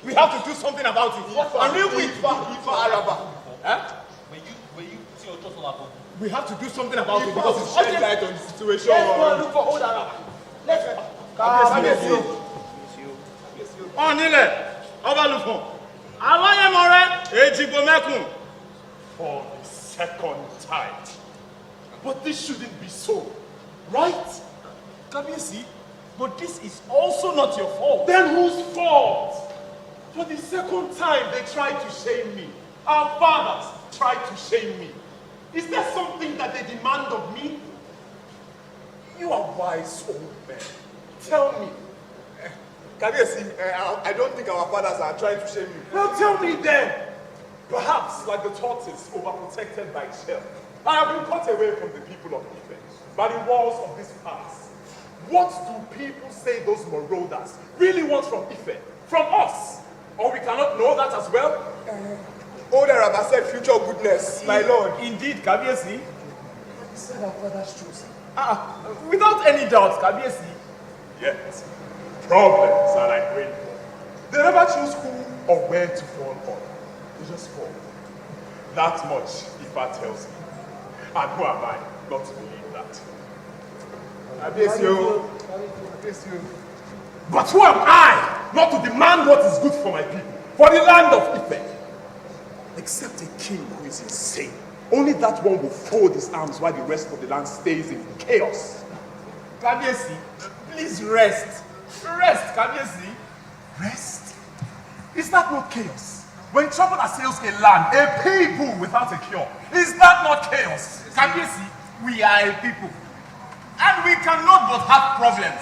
We have to do something about it. And real quick. We have to do something about it because it's shed light on the situation. Let's go and look for old Araba. Let's go. For the second time. But this shouldn't be so, right? Kabiyesi, but this is also not your fault. Then whose fault? For the second time they tried to shame me. Our fathers tried to shame me. Is there something that they demand of me? You are wise old men. Tell me. Kabiyesi, I don't think our fathers are trying to shame you. Well, tell me then. Perhaps like the tortoise overprotected by its shell, I have been cut away from the people of Ife by the walls of this palace. What do people say those marauders really want from Ife? From us? Or we cannot know that as well? Old Araba said future goodness, my lord. Indeed, Kabiyesi. He said our father's chosen. Without any doubt, Kabiyesi. Yet, problems are like rainfall. They never choose who or where to fall on. They just fall. That much Ifa tells me. And who am I not to believe that? Kabiyesi. But who am I not to demand what is good for my people, for the land of Ife? Except a king who is insane. Only that one will fold his arms while the rest of the land stays in chaos. Kabiyesi, please rest. Rest, Kabiyesi. Rest? Is that not chaos? When trouble assails a land, a people without a cure, is that not chaos? Kabiyesi, we are a people. And we cannot but have problems.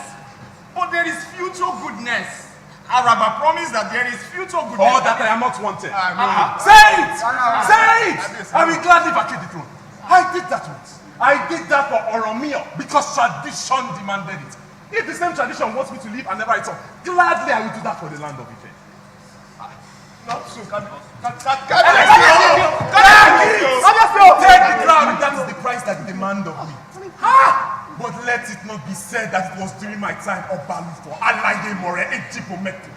But there is future goodness. Araba promised that there is future goodness. Or that I am not wanted. Say it! Say it! I will gladly vacate the throne. I did that once. I did that for Oromia because tradition demanded it. If the same tradition wants me to live and never return, gladly I will do that for the land of Ife. Not so. Take the crown. That is the price that they demand of me. But let it not be said that it was during my time of battle for Alaye More Ejibometu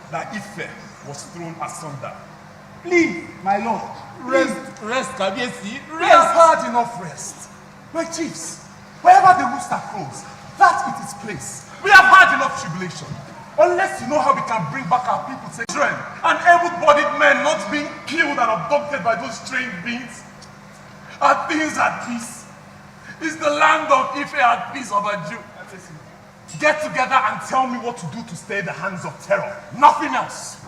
that Ife was thrown asunder. Please, my lord, Rest, Kabiyesi. we have had enough rest. My chiefs, wherever the rooster crows, that is its place. We have had enough tribulation. Unless you know how we can bring back our people to children and able-bodied men not being killed and abducted by those strange beings. Are things at peace? Is the land of Ife at peace over Jew? Get together and tell me what to do to stay the hands of terror. Nothing else.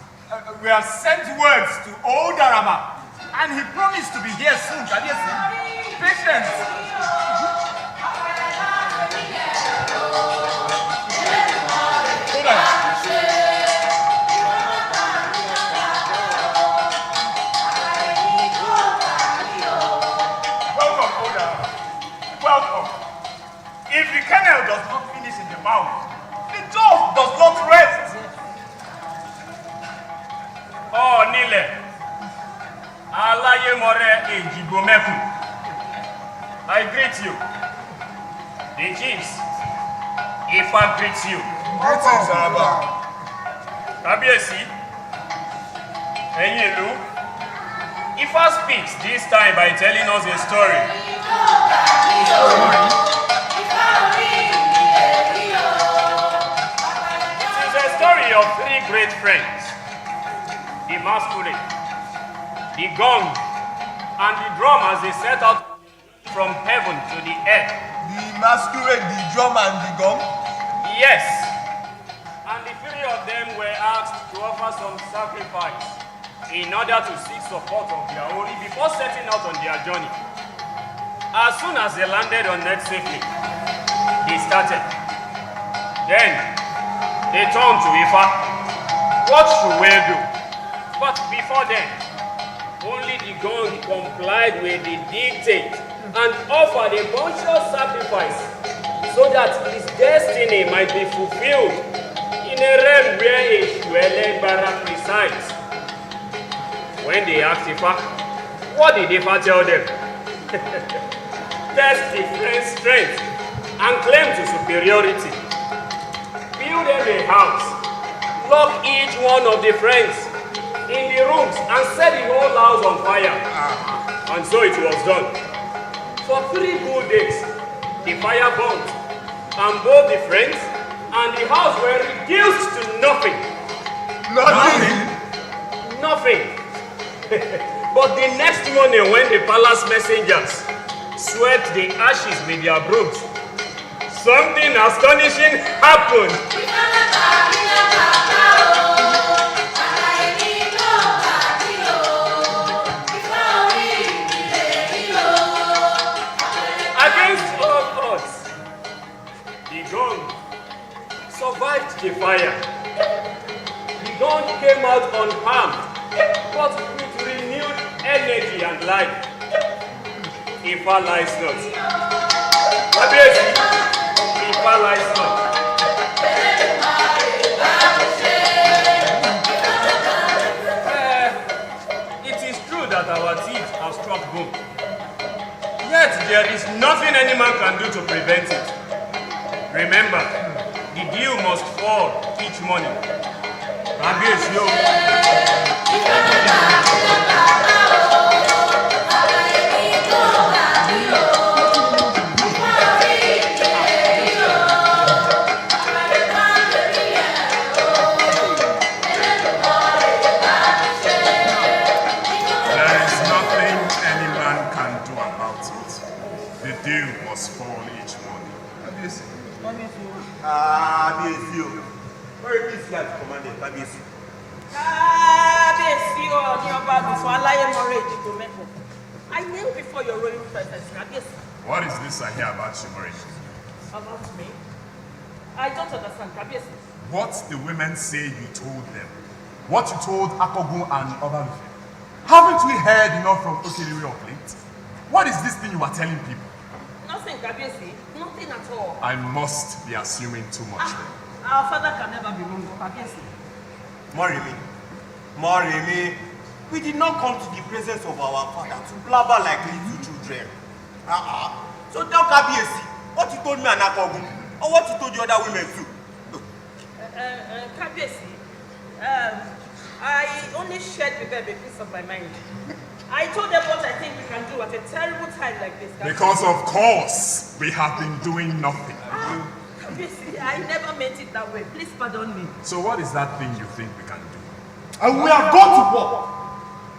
We have sent words to old Araba, and he promised to be here soon. Kabiyesi, patience. Welcome, Oda. Welcome. If the kernel does not finish in the mouth, the dove does not rest. Oh, Nile. Alaye More Ejibomeku. I greet you. The chiefs. Ifa greets you. Greetings, Araba. Kabiyesi. Ẹ̀yin ìlú. Ifa speaks this time by telling us a story. It is a story of three great friends. The masquerade, the gong, and the drum as they set out from heaven to the earth. The masquerade, the drum and the gong? Yes. And the three of them were asked to offer some sacrifice in order to seek support of their Ori before setting out on their journey. As soon as they landed on net safely, they started. Then, they turned to Ifa. What should we do? But before then, only the gong complied with the dictate and offered a bounteous sacrifice so that his destiny might be fulfilled in a realm where Eshuele Barak resides. When they asked Ifa, what did Ifa tell them? Test the friend's strength and claim to superiority. Build them a house, lock each one of the friends in the rooms and set the whole house on fire. And so it was done. For 3 good days, the fire burned, and both the friends and the house were reduced to nothing. Nothing. But the next morning, when the palace messengers swept the ashes with their brooms, something astonishing happened. Against all odds, the gun survived the fire. The gun came out unharmed, but with renewed energy and life. Ifa lies not. Ifa lies not. It is true that our teeth have struck bone. Yet there is nothing any man can do to prevent it. Remember, the dew must fall each morning. I kneel before your royal presence. What is this I hear about Shimori? About me? I don't understand. What the women say you told them. What you told Akogun and Obalufe. Haven't we heard enough from Okeliri of late? What is this thing you are telling people? Nothing, Kabiyesi. Nothing at all. I must be assuming too much then. Our father can never be wrong, Kabiyesi. Morimi, we did not come to the presence of our father to blabber like little children. So tell Kabiyesi what you told me and Akogun, or what you told the other women too. Kabiyesi, I only shared with them a piece of my mind. I told them what I think we can do at a terrible time like this. Because of course, we have been doing nothing. Kabiyesi, I never meant it that way. Please pardon me. So what is that thing you think we can do? And we have gone to war.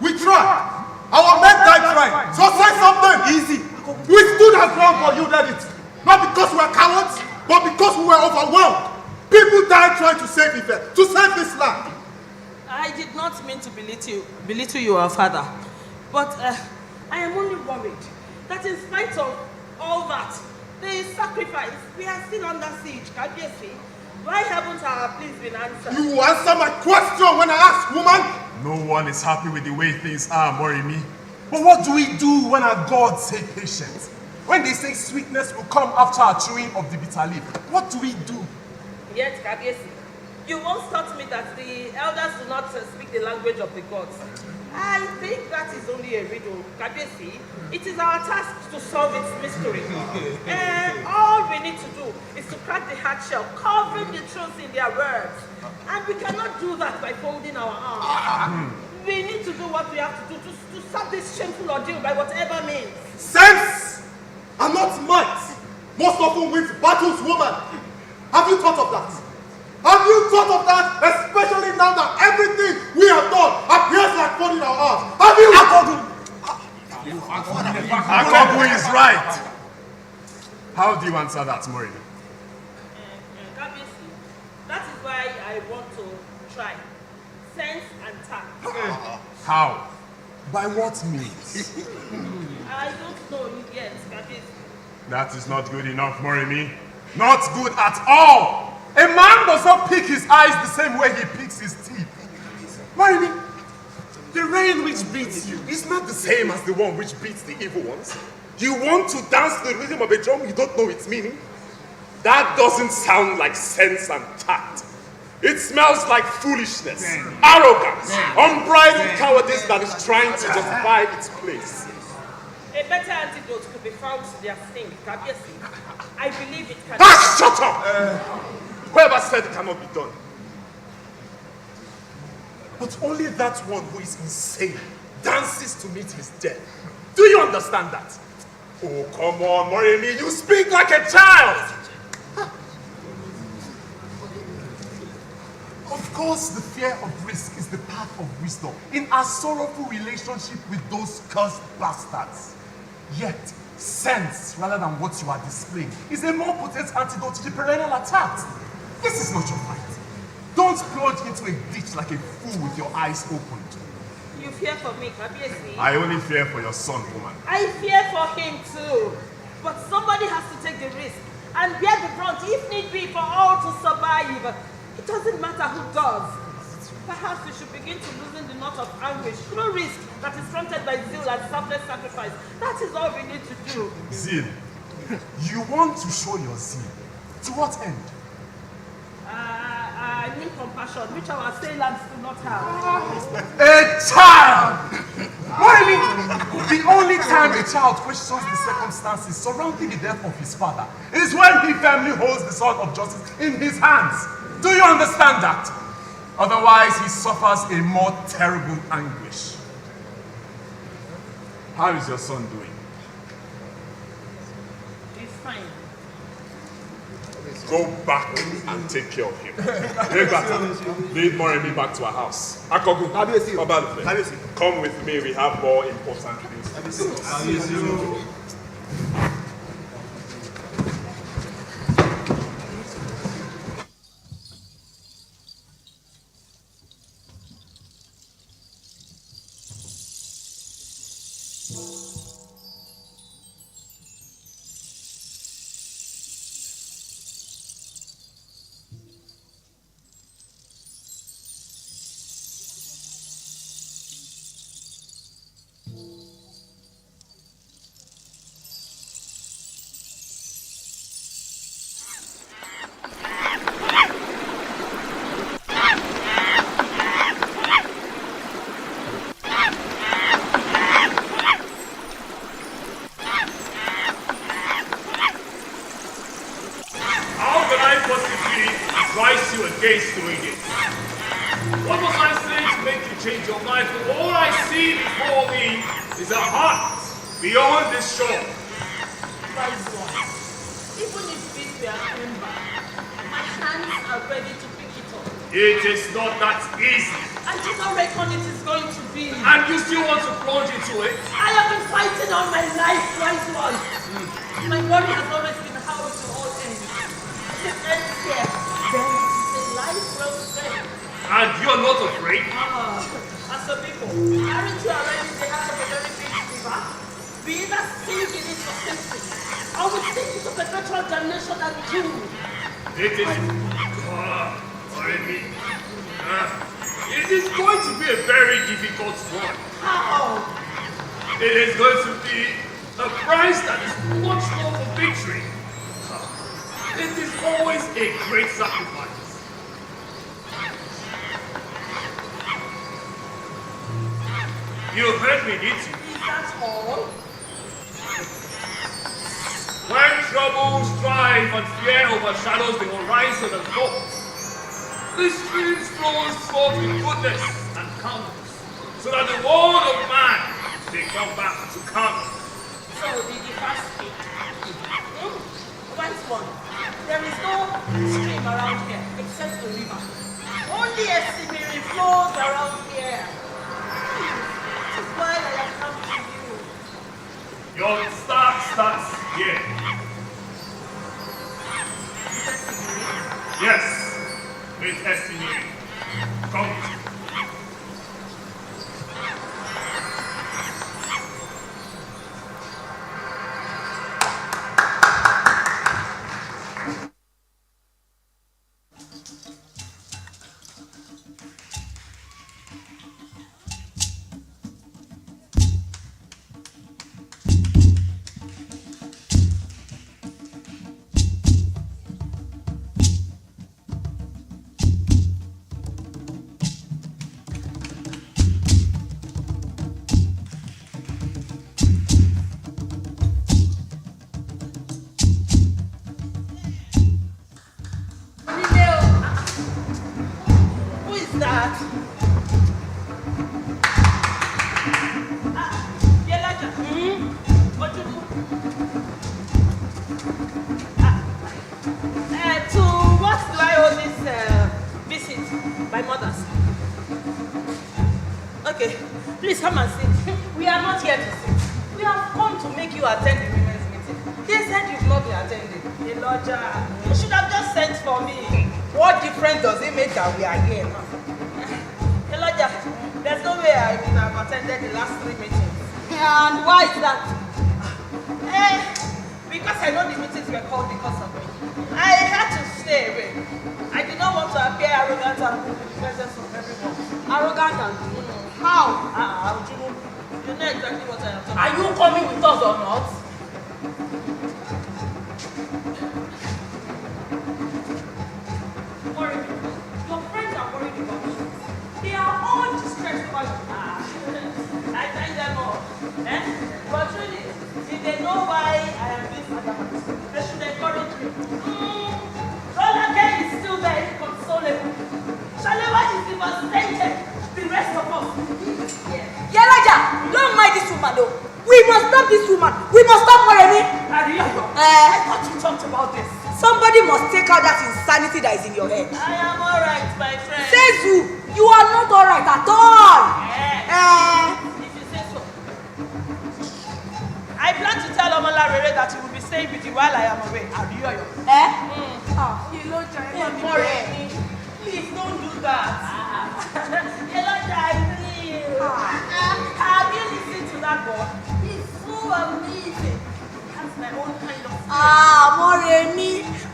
We tried. Our men died trying. So say something. Easy. We stood our ground for you, did it. Not because we were cowards, but because we were overwhelmed. People died trying to save Ife, to save this land. I did not mean to belittle you, our father. But I am only worried that in spite of all that, the sacrifice, we are still under siege. Kabiyesi, why haven't our pleas been answered? You answer my question when I ask, woman. No one is happy with the way things are, Morimi. But what do we do when our gods say patience? When they say sweetness will come after our chewing of the bitter leaf, what do we do? Yet, Kabiyesi, you once taught me that the elders do not speak the language of the gods. I think that is only a riddle, Kabiyesi. It is our task to solve its mystery. All we need to do is to crack the hard shell, covering the truth in their words. And we cannot do that by folding our arms. We need to do what we have to do to stop this shameful ordeal by whatever means. Sense and not might most often wins battles, woman. Have you thought of that? Have you thought of that? Especially now that everything we have done appears like folding our arms. Have you? Akobu is right. How do you answer that, Morimi? Kabiyesi, that is why I want to try. Sense and tact. How? By what means? I don't know yet, Kabiyesi. That is not good enough, Morimi. Not good at all. A man does not pick his eyes the same way he picks his teeth. Morimi, the rain which beats you is not the same as the one which beats the evil ones. You want to dance to the rhythm of a drum, you don't know its meaning. That doesn't sound like sense and tact. It smells like foolishness, arrogance, unbridled cowardice that is trying to justify its place. A better antidote could be found to their sting, Kabiyesi. I believe it can. Shut up! Whoever said it cannot be done? But only that one who is insane dances to meet his death. Do you understand that? Oh, come on, Moremi, you speak like a child! Of course, the fear of risk is the path of wisdom in our sorrowful relationship with those cursed bastards. Yet, sense, rather than what you are displaying, is a more potent antidote to the perennial attacks. This is not your fight. Don't plunge into a ditch like a fool with your eyes opened. You fear for me, Kabiesi? I only fear for your son, woman. I fear for him too. But somebody has to take the risk and bear the brunt if need be for all to survive. It doesn't matter who does. Perhaps we should begin to loosen the knot of anguish through risk that is prompted by zeal and selfless sacrifice. That is all we need to do. Zeal? You want to show your zeal? To what end? I mean compassion, which our assailants do not have. A child! What I mean, the only time a child questions the circumstances surrounding the death of his father is when he firmly holds the sword of justice in his hands. Do you understand that? Otherwise, he suffers a more terrible anguish. How is your son doing? He's fine. Go back and take care of him. Lead Moremi back to our house. Akogu, Obalufe, come with me. We have more important things to discuss. It is not that easy. I did not reckon it is going to be. And you still want to plunge into it? I have been fighting all my life, wise one. My worry has always been how it will all end. If it ends here, then it's a life well spent. And you're not afraid? As for people, aren't you already in the heart of a very big river? We either sink in it for safety, or we sink into perpetual damnation and doom. It is... it is going to be a very difficult one. How? It is going to be a price that is much more for victory. It is always a great sacrifice. You heard me, did you? Is that all? When trouble, strife, and fear overshadows the horizon and thoughts, the streams flows forth with goodness and calmness, so that the world of man may come back to calmness. So did you fast speak? Wise one, there is no stream around here except the river. Only a scenery flows around here. That is why I have come to you. Your start starts here. Yes. With estimate. Come with you. okay. Please come and sit. We are not here to sit. We have come to make you attend the women's meeting. They said you've not been attending. Elijah, you should have just sent for me. What difference does it make that we are here now? Elijah, there's no way I would have attended the last 3 meetings. And why is that? Because I know the meetings were called because of me. I had to stay away. I did not want to appear arrogant and rude in the presence of everyone. Arrogant and rude? How? You know exactly what I am talking about. Are you coming with us or not? Worried. Your friends are worried about you. They are all distressed about you. I thank them all. But really, if they know why I am this adamant, they should encourage me. Roller Gay is still there, inconsolable. Shalewa is devastated. The rest of us. Yelaja, don't mind this woman though. We must stop this woman. We must stop Moremi. I thought you talked about this. Somebody must take out that insanity that is in your head. I am alright, my friend. Says you are not alright at all. If you say so. I plan to tell Omola Rere that he will be staying with you while I am away. Abiyoyo. Moremi, please don't do that. Elijah, I will. Have you listened to that boy? He's so amazing. That's my own kind of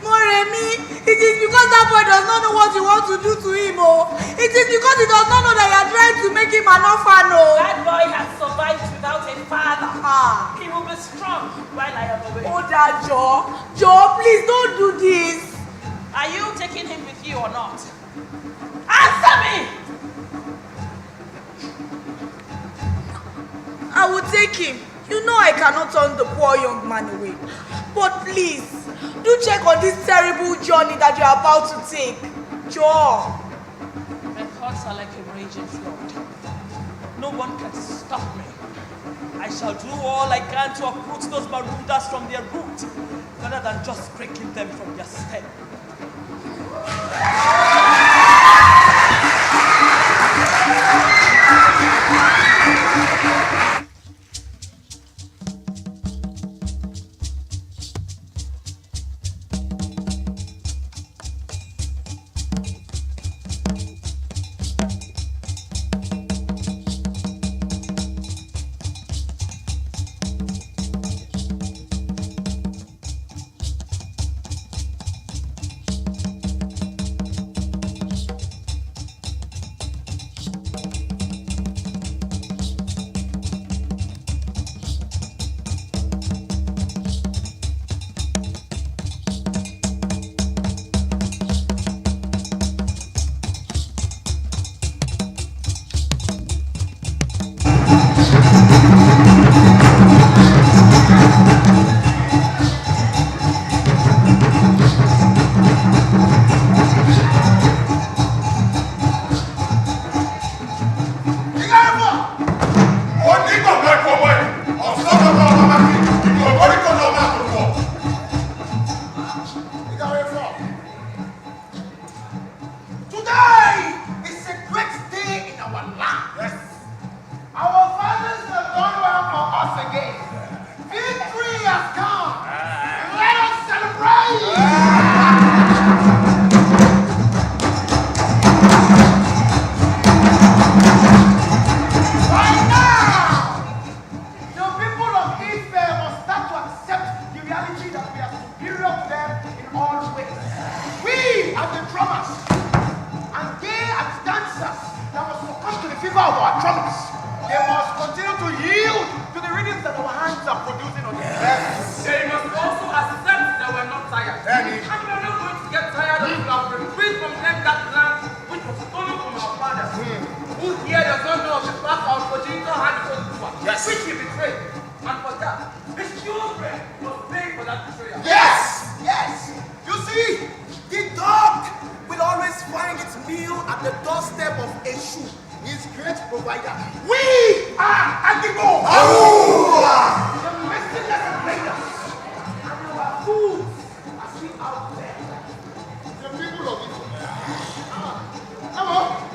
Moremi, it is because that boy does not know what you want to do to him, oh. It is because he does not know that you are trying to make him an orphan, oh. That boy has survived without a father. He will be strong while I am away. Oh, that Joe, please don't do this. Are you taking him with you or not? Answer me! I will take him. You know I cannot turn the poor young man away. But please, do check on this terrible journey that you are about to take. Joe. My thoughts are like a raging flood. No one can stop me. I shall do all I can to uproot those Marundas from their root, rather than just breaking them from their stem.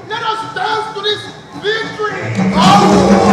Let us dance us to this victory.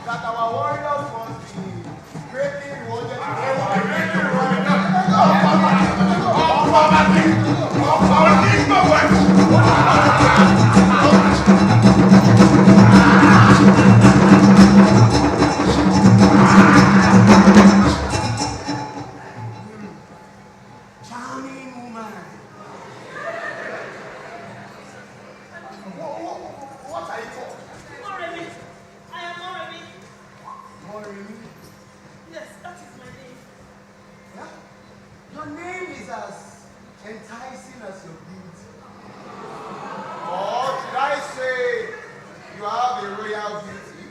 That our warriors must be greatly rewarded. Your name is as enticing as your beauty. Or should I say, you have a royal beauty?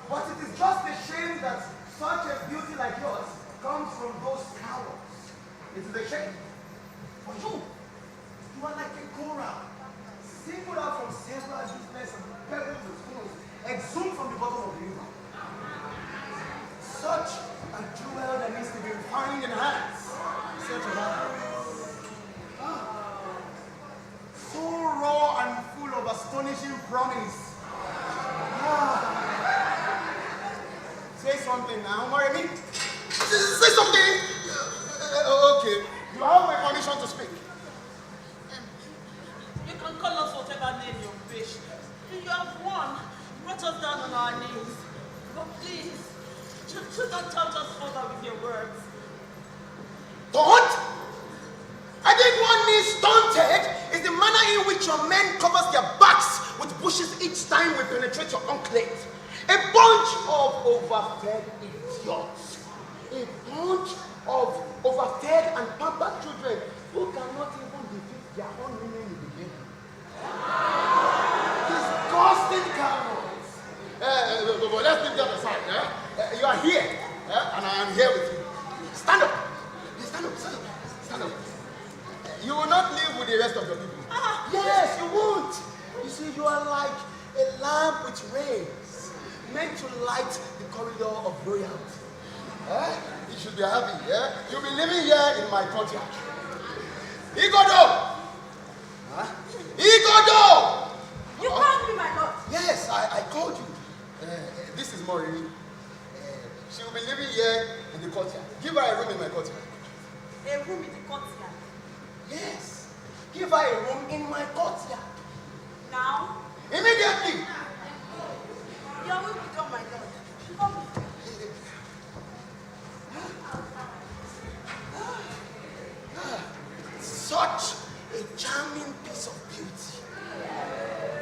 But it is just a shame that such a beauty like yours comes from those cowards. It is a shame. For you, you are like a coral, singled out from several useless and pebbles and stones, exhumed from the bottom of the river. Such a jewel that needs to be refined in hands. Such a life. So raw and full of astonishing promise. Say something now, Maremy. Say something. Okay. You have my permission to speak. You can call us whatever name you wish. You have won, brought us down on our knees. But please, should not touch us further with your words. Taunt? I think one means taunted is the manner in which your men covers their backs with bushes each time we penetrate your enclave. A bunch of overfed idiots. A bunch of overfed and pampered children who cannot even defeat their own women in the game. Disgusting cowards. But let's leave that aside. You are here, and I am here with you. Stand up. Stand up, stand up, stand up. You will not live with the rest of your people. Yes, you won't. You see, you are like a lamp with rays, meant to light the corridor of royalty. You should be happy. You'll be living here in my courtyard. Igodo! Igodo! You called me, my lord. Yes, I called you. This is Maureen. She will be living here in the courtyard. Give her a room in my courtyard. A room in the courtyard. Yes. Give her a room in my courtyard. Now? Immediately. Your will be done, my lord. Come. Such a charming piece of beauty.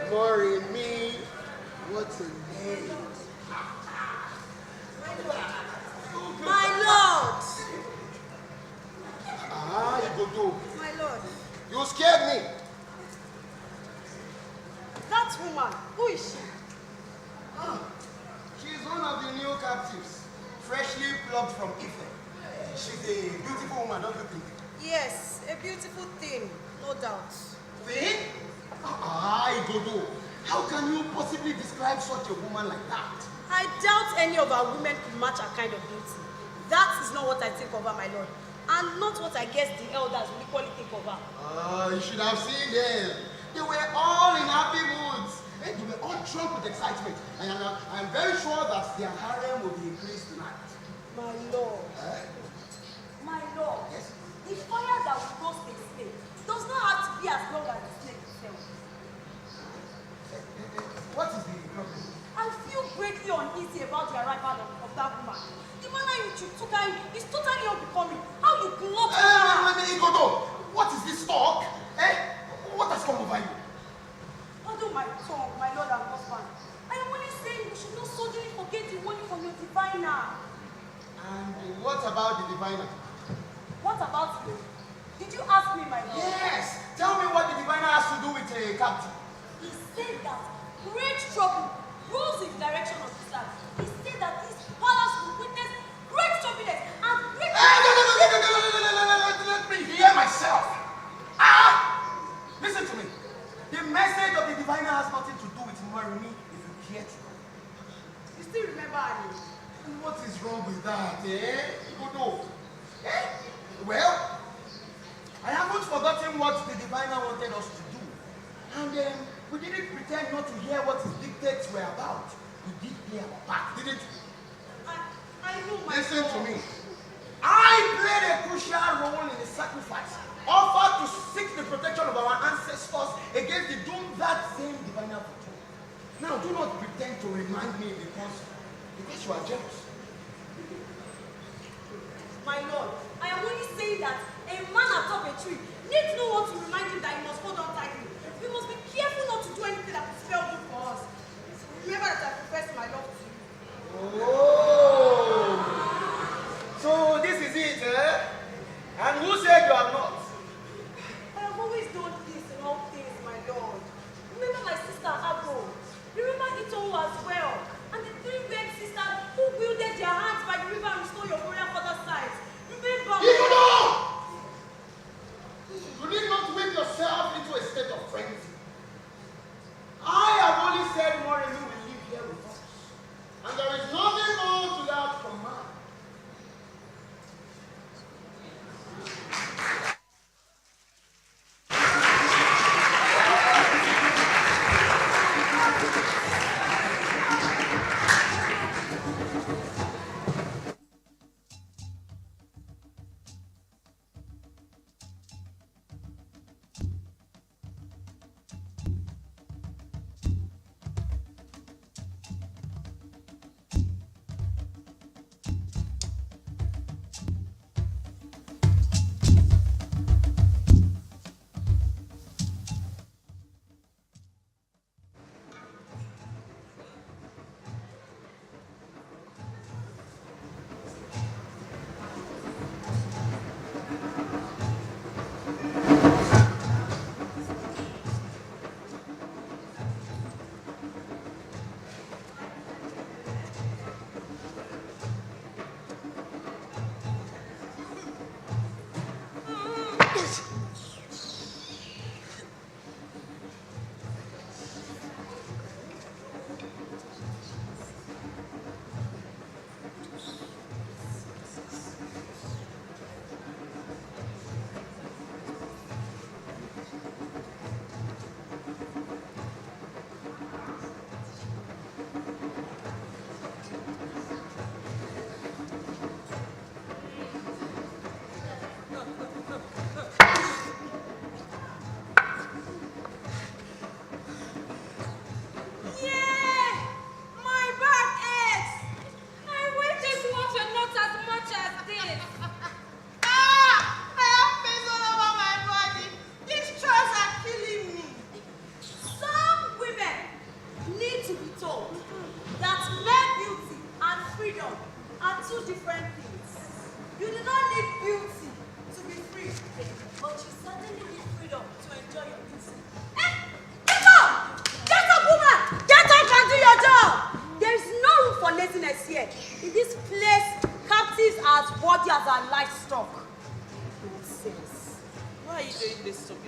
Maureen, me, what a name. My lord. Igodo. My lord. You scared me. That woman, who is she? She's one of the new captives, freshly plucked from Ife. She's a beautiful woman, don't you think? Yes, a beautiful thing, no doubt. Thing? Igodo. How can you possibly describe such a woman like that? I doubt any of our women could match her kind of beauty. That is not what I think of her, my lord. And not what I guess the elders will equally think of her. You should have seen them. They were all in happy moods. They were all drunk with excitement. And I'm very sure that their harem will be increased tonight. My lord. My lord. Yes. The fire that will roast a snake does not have to be as long as the snake itself. What is the problem? I feel greatly uneasy about the arrival of that woman. The manner in which you took her in is totally unbecoming. How you gloat over her. Igodo, what is this talk? What has come over you? Pardon my tongue, my lord and husband. I am only saying you should not suddenly forget the warning from your diviner. And what about the diviner? What about you? Did you ask me, my lord? Yes! Tell me what the diviner has to do with a captain. He said that great trouble rules in the direction of this land. He said that this palace will witness great turbulence and great... Let me hear myself. Listen to me. The message of the diviner has nothing to do with Marini, if you care to. You still remember her name? And what is wrong with that, Igodo? Well, I haven't forgotten what the diviner wanted us to do. And we didn't pretend not to hear what his dictates were about. We did play our part, didn't we? I know my Listen lord. to me. I played a crucial role in the sacrifice offered to seek the protection of our ancestors against the doom that same diviner foretold. Now, do not pretend to remind me because you are jealous. My lord, I am only saying that a man atop a tree needs no one to remind him that he must hold on tightly. We must be careful not to do anything that will spell good for us. Remember that I profess my love to you. Oh! So this is it, eh? And doing this to me?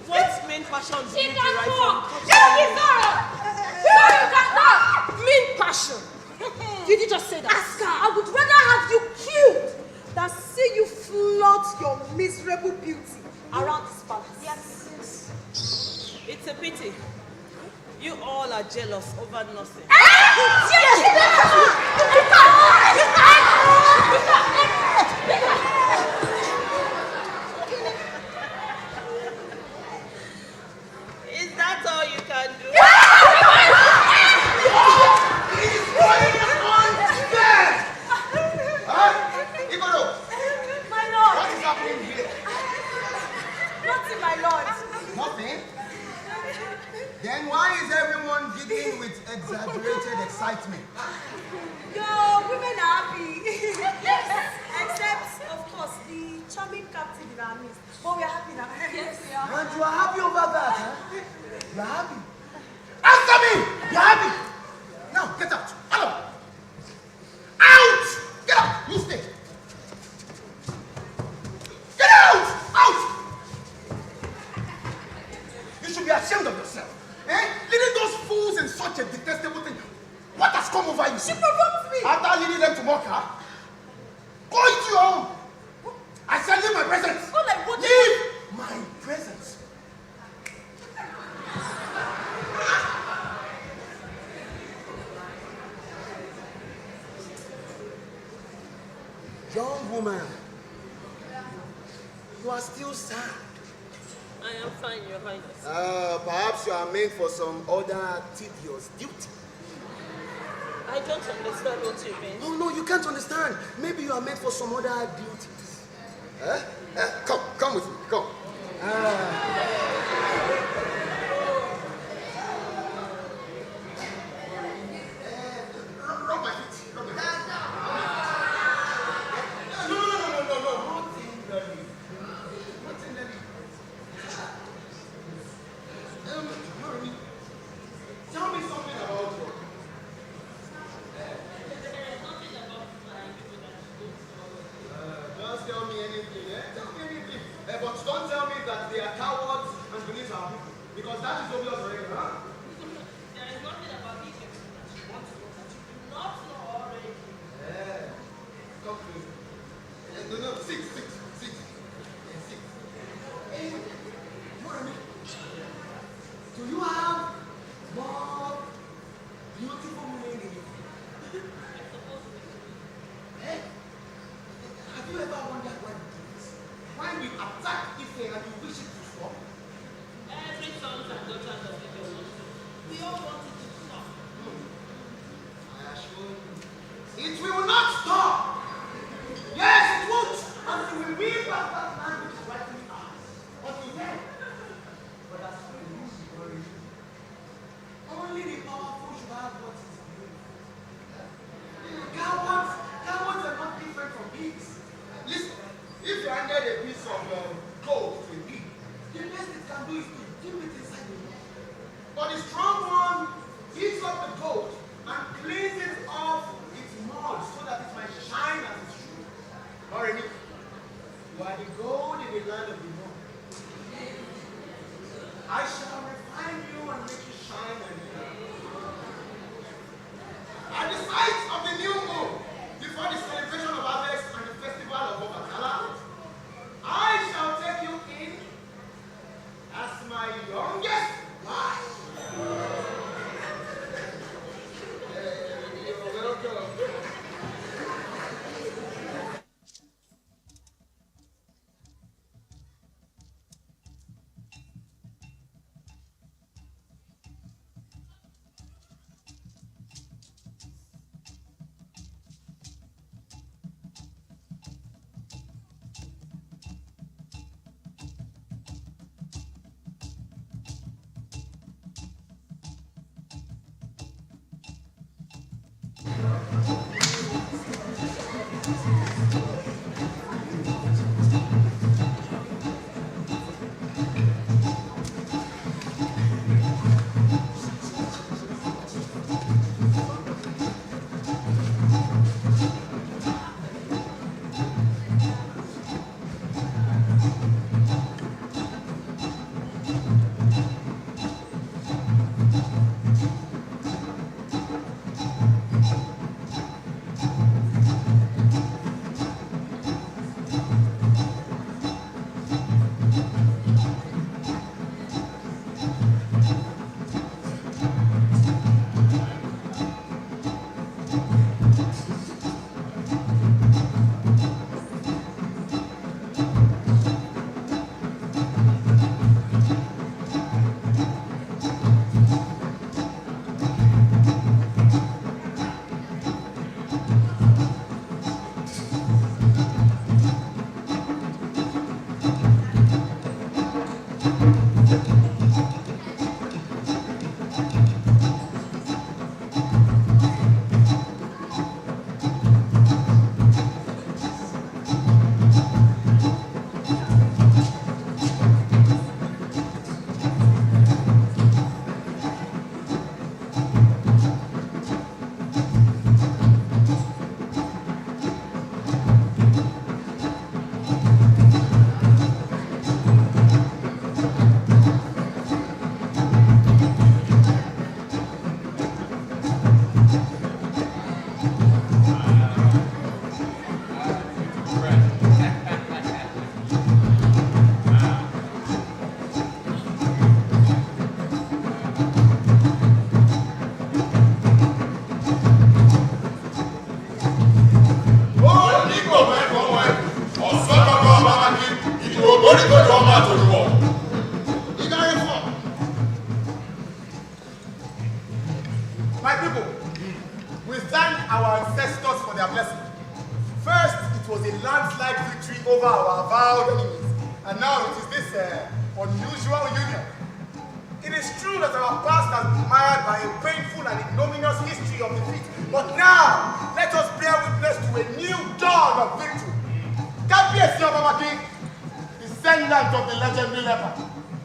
What main passion do you derive from? You cannot! Mean passion! Did you just say that? Ask her. I would rather have you killed than see you flaunt your miserable beauty around this palace. Yes. It's a pity. You all are jealous over nothing. Is that all you can do? My lord! What is happening here? Nothing, my lord. Nothing? Then why is everyone giggling with exaggerated excitement? Your women are happy. Yes. Except, of course, the charming captain in our midst. But we are happy now. Yes, we are. And you are happy over that, huh? You are happy. Answer me! You are happy. Now, get out. Hello. Out! Get out! You stay. Get out! Out! You should be ashamed of yourself. Eh? Leading those fools in such a detestable thing. What has come over you? She provoked me. After leading them to mock her, go into your home. I said leave my presence. Go like what? Leave my presence. Young woman, you are still sad. I am fine, Your Highness. Perhaps you are meant for some other tedious duty. I don't understand what you mean. Oh no, you can't understand. Maybe you are meant for some other duties. Come with me, come. Rub my feet, rub my feet. No. Not tenderly. Tell me something about you. Just tell me anything, eh? Tell me anything. But don't tell me that they are cowards and believe our people. Because that is obvious already, huh? There is nothing about this that you want to know that you do not know already. Yeah. Come closer. No, sit. Hey, what I mean? Do you have more beautiful women in you? Hey, have you ever wondered why we do this? Why we attack Ife and you wish it to stop? Every sons and daughters of the world, we all want it to stop. I assure you, it will not stop. Yes, it won't. Until we win back that land which is rightfully ours. Until then. But as for you, worry. Only the powerful should have what is good. Cowards are not different from pigs. Listen, if you handed a piece of gold to a pig, the best it can do is to dip it inside the water. But the strong one picks up the gold and cleanses off its mud so that it might shine as it should. Already, you are the gold in the land of the moon. I shall refine you and make you shine and at the sight of the new moon, before the celebration of harvest and the festival of Obatala, I shall take you in as my youngest wife. You're welcome. was a landslide victory over our avowed enemies. And now it is this unusual union. It is true that our past has been marred by a painful and ignominious history of defeat. But now, let us bear witness to a new dawn of victory. Kábíyèsí Ọba King, descendant of the legendary leper,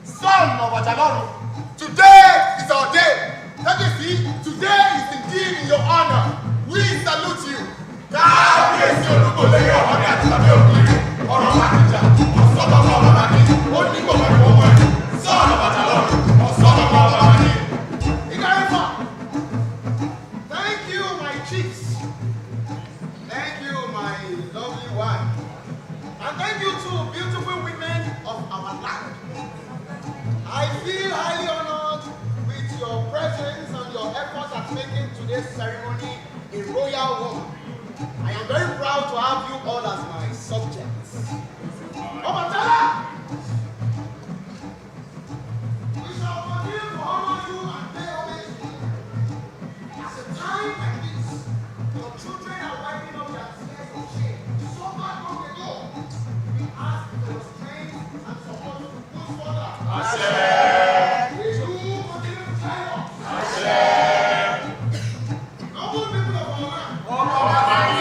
son of Ajaloru. Today is our day. Kábíyèsí, today is indeed in your honor. We salute you. Kábíyèsí Olúgbòléyè Ọ̀hánì àti Tàbí Òkìrì, ọ̀rọ̀ Mákìjà, ọ̀sọ́dọ̀ Ọba King, ó ní gbogbo ìwọ̀n ẹ̀, son of Ajaloru, ọ̀sọ́dọ̀ Ọba King. Igarifa, thank you, my chiefs. Thank you, my lovely wife. And thank you to beautiful women of our land. I feel highly honored with your presence and your efforts at making today's ceremony a royal one. I am very proud to have you all as my subjects. Obatala! We shall continue to honor you and pay homage to you. At a time like this, your children are wiping up their tears of shame. So far from the door, we ask for your strength and support to push further. Will you continue to try us? Noble people of our land.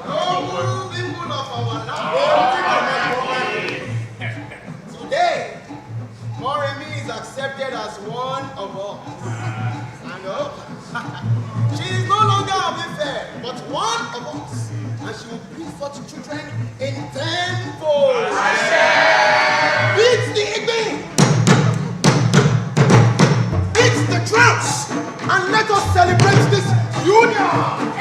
Noble people of our land. Today, Moremi is accepted as one of us. And she is no longer of Ife, but one of us. And she will bring forth children in tenfold. Beat the Igbe! Beat the drums! And let us celebrate this union!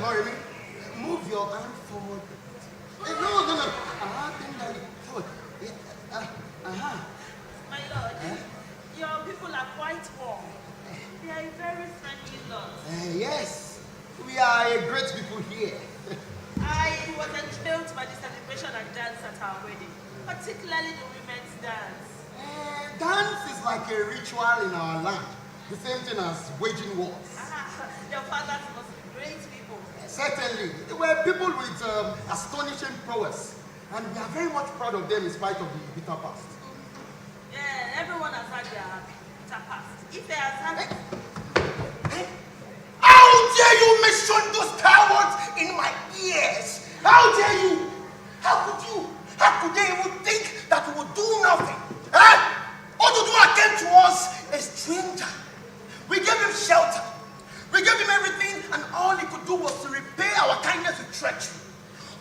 Moremi, move your hand forward. No. Think that forward. My lord, your people are quite warm. They are a very friendly lot. Yes, we are a great people here. I was enthralled by the celebration and dance at our wedding, particularly the women's dance. Dance is like a ritual in our land. The same thing as waging wars. Your fathers must be great people. Certainly. They were people with astonishing prowess. And we are very much proud of them in spite of the bitter past. Yeah, everyone has had their bitter past. If they have had... How dare you mention those cowards in my ears? How dare you? How could you? How could they even think that we would do nothing? Oduduwa came to us a stranger. We gave him shelter. We gave him everything, and all he could do was to repay our kindness with treachery.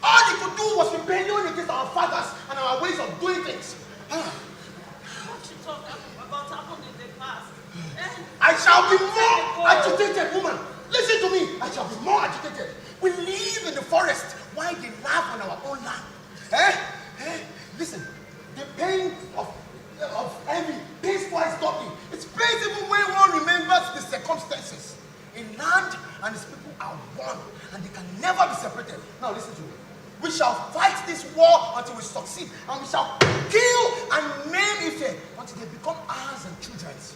All he could do was rebellion against our fathers and our ways of doing things. What you talk about happened in the past? I shall be more agitated, woman. Listen to me. I shall be more agitated. We live in the forest while they laugh on our own land. Listen, the pain of envy pays twice doubly. It pays even when one remembers the circumstances. A land and its people are one, and they can never be separated. Now listen to me. We shall fight this war until we succeed, and we shall kill and maim Ife until they become ours and children's.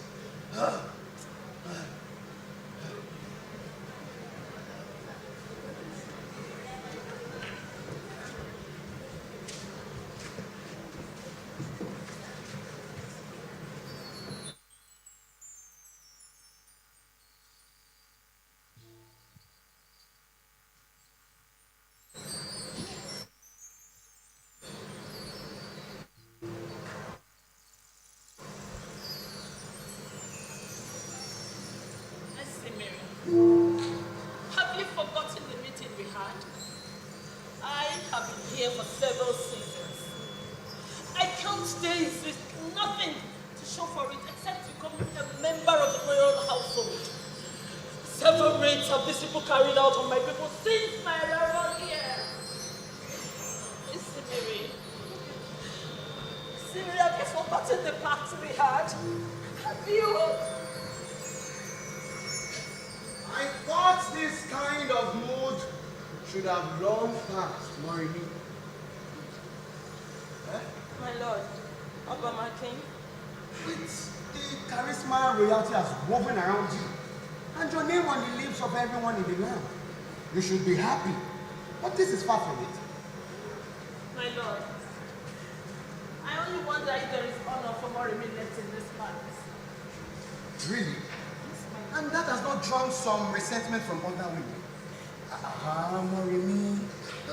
Have you forgotten the meeting we had? I have been here for several seasons. I count days with nothing to show for it except becoming a member of the royal household. Several raids have these people carried out on my people since my arrival here. Siri, have you forgotten the pact we had? Have you? I thought this kind of mood should have long passed, Morimi. My lord, Obama King. It's the charisma royalty has woven around you, and your name on the lips of everyone in the land. You should be happy, but this is far from it. My lord, I only wonder if there is honor for Morimi left in this palace. Really? And that has not drawn some resentment from other women. Morimi,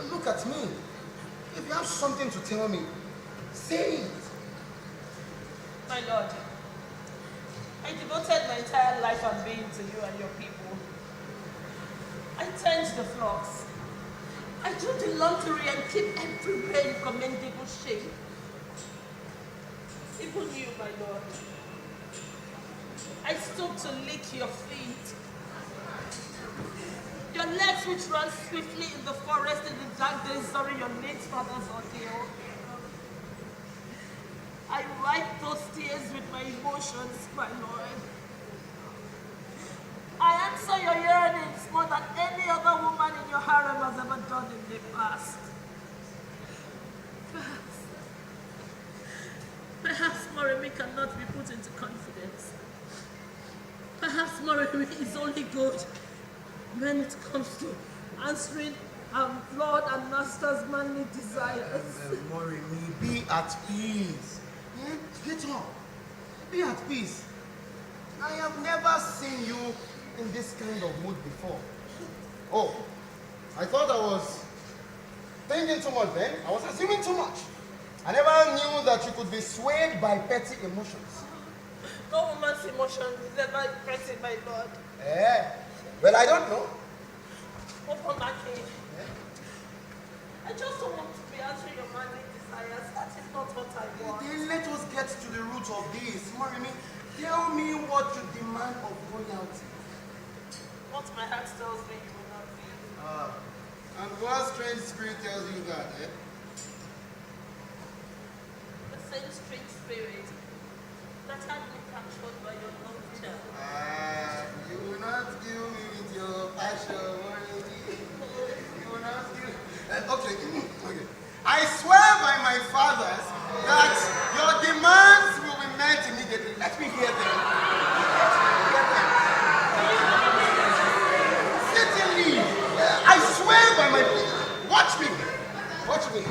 look at me. If you have something to tell me, say it. My lord, I devoted my entire life and being to you and your people. I tend the flocks. I do the laundry and keep everywhere in commendable shape. Even you, my lord. I stoop to lick your feet. Your legs which run swiftly in the forest in the dark days during your late father's ordeal. I wipe those tears with my emotions, my lord. I answer your yearnings more than any other woman in your harem has ever done in the past. Perhaps Morimi cannot be put into confidence. Perhaps Morimi is only good when it comes to answering our Lord and Master's manly desires. Morimi, be at peace. Get up. Be at peace. I have never seen you in this kind of mood before. Oh, I thought I was thinking too much then. I was assuming too much. I never knew that you could be swayed by petty emotions. No woman's emotion is ever petty, my lord. Well, I don't know. Open my king. I just don't want to be answering your manly desires. That is not what I want. Then let us get to the root of this. Morimi, Tell me what you demand of royalty. What my heart tells me you will not be. And what strange spirit tells you that, eh? The same strange spirit that had me captured by your love child. You will not kill me with your passion. You will not kill okay. I swear by my fathers that your demands will be met immediately. Let me hear them. Certainly. I swear by my... Watch me. Watch me.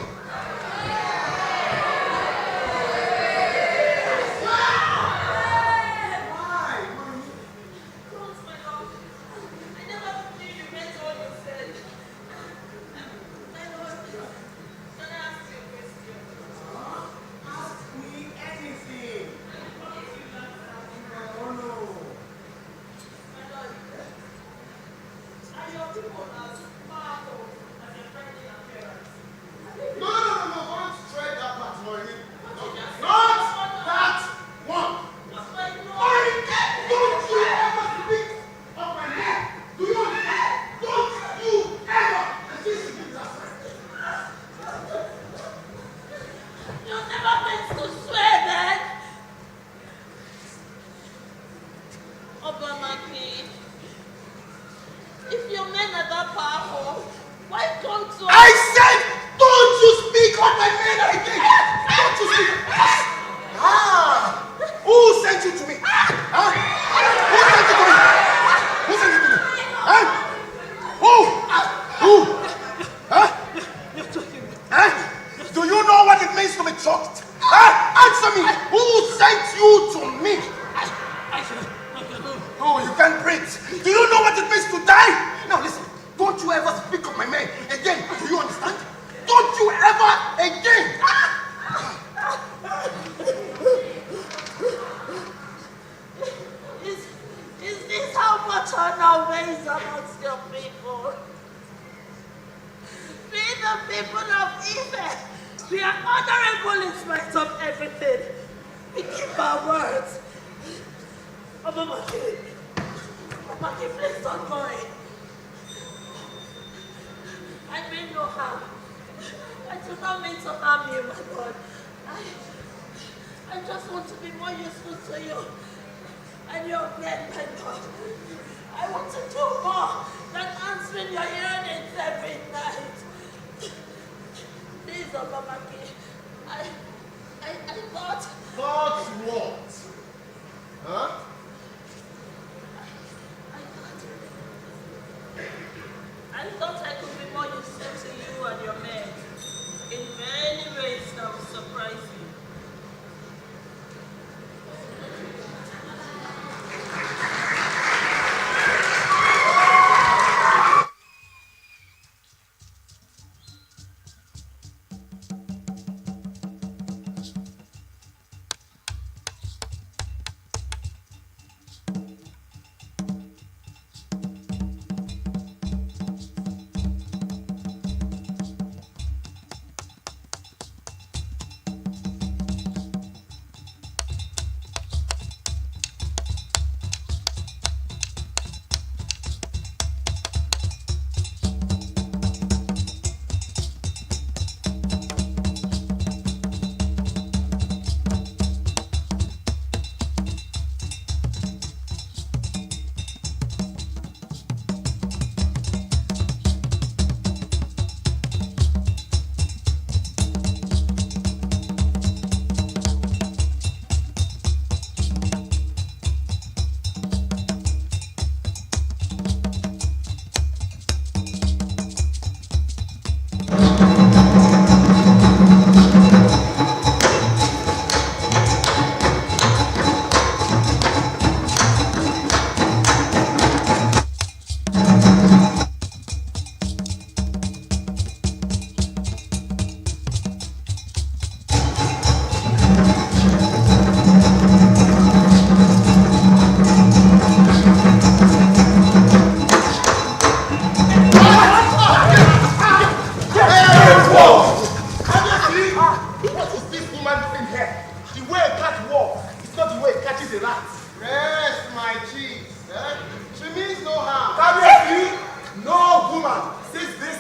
What is this woman doing here? The way a cat walks is not the way it catches a rat. Rest, my chiefs. Eh? She means no harm. Kabiyesi, no woman sees this.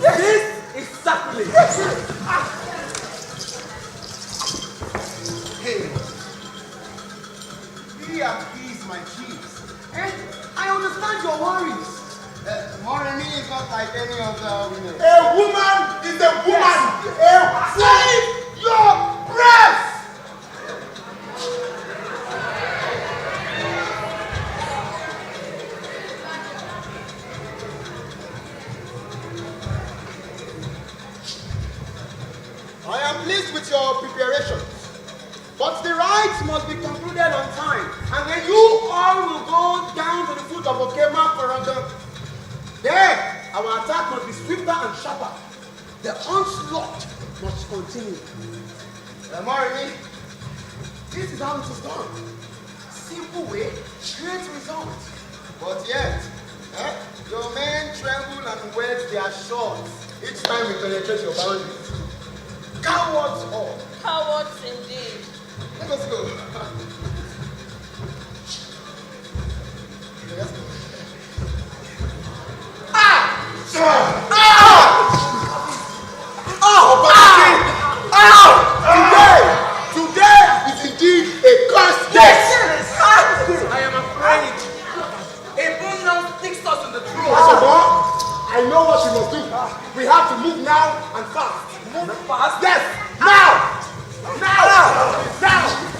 This is sacrilege. Hey, be at peace, my chiefs. Eh? I understand your worries. Moremi is not like any other women. A woman is a woman. Yes. Save your breath! I am pleased with your preparations, but the rites must be concluded on time, and then you all will go down to the foot of Okema Korodon. There, our attack must be swifter and sharper. The onslaught must continue. Moremi, this is how it is done. Simple way, great result. But yet, your men tremble and wet their shorts each time we penetrate your boundaries. Cowards all. Cowards indeed. Let us go. Let's go. Today is indeed a cursed day. I am afraid. A bone now sticks us in the throat. I know what we must do. We have to move now and fast. Move fast. Yes, now! Now! Now!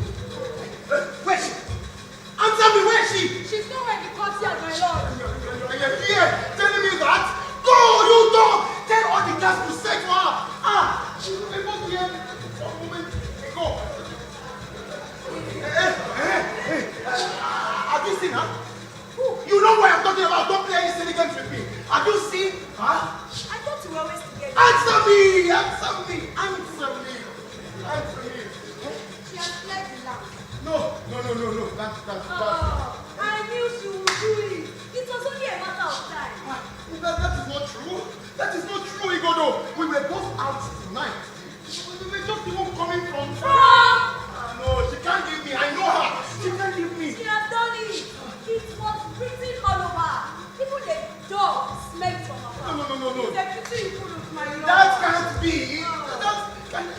Where is she? Answer me, where is she? She's nowhere in the courtyard, my lord. And you're here telling me that? Go, you dog! Tell all the guys to search for her. She was here for a moment ago. Have you seen her? You know what I'm talking about. Don't play any silly games with me. Have you seen her? I thought we were always together. Answer me! Answer me! Answer me! Answer me! She has fled the land. No. That's. Oh, I knew she would do it. It was only a matter of time. That is not true. That is not true, Igodo. We were both out tonight. We were just even coming from. No, she can't give me. I know her. She can't give me. She has done it. It was written all over. Even the dog smelled from her. No. It's a pity you couldn't, my lord. That can't be. That can't.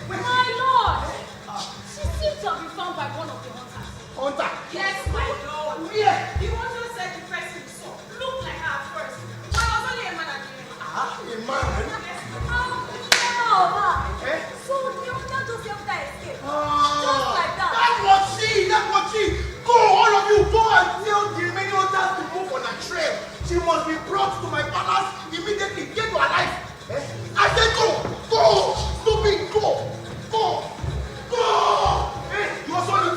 My lord. She seems to have been found by one of the hunters. Hunter. Yes, my lord. Where? The one who said the person you saw looked like her at first. But I was only a man at the end. A man. So the hunter just helped her escape. Ah, Just like that. That's what she. Go, all of you, go and tell the remaining hunters to move on a trail. She must be brought to my palace immediately. Get to her life. I said go. Stupid, go. You are sorry.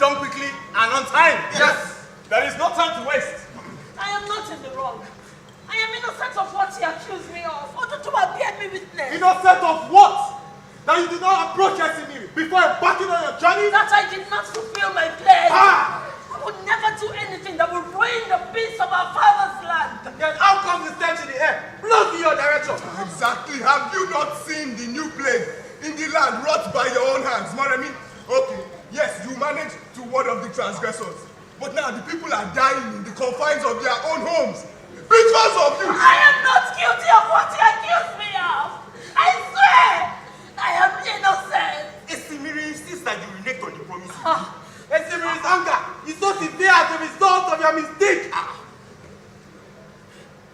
done quickly and on time. Yes. There is no time to waste. I am not in the wrong. I am innocent of what he accused me of. Otutuba bear me witness. Innocent of what? That you did not approach Esimiri before embarking on your journey? That I did not fulfill my pledge. Ah! I would never do anything that would ruin the peace of our father's land. Then how come the stench in the air blows in your direction? Exactly. Have you not seen the new plague in the land wrought by your own hands, Moremi? Okay, yes, you managed to ward off the transgressors. But now the people are dying in the confines of their own homes because of you. I am not guilty of what he accused me of. I swear, I am innocent. Esimiri insists that you renege on the promise. Esimiri's anger is so severe as a result of your mistake.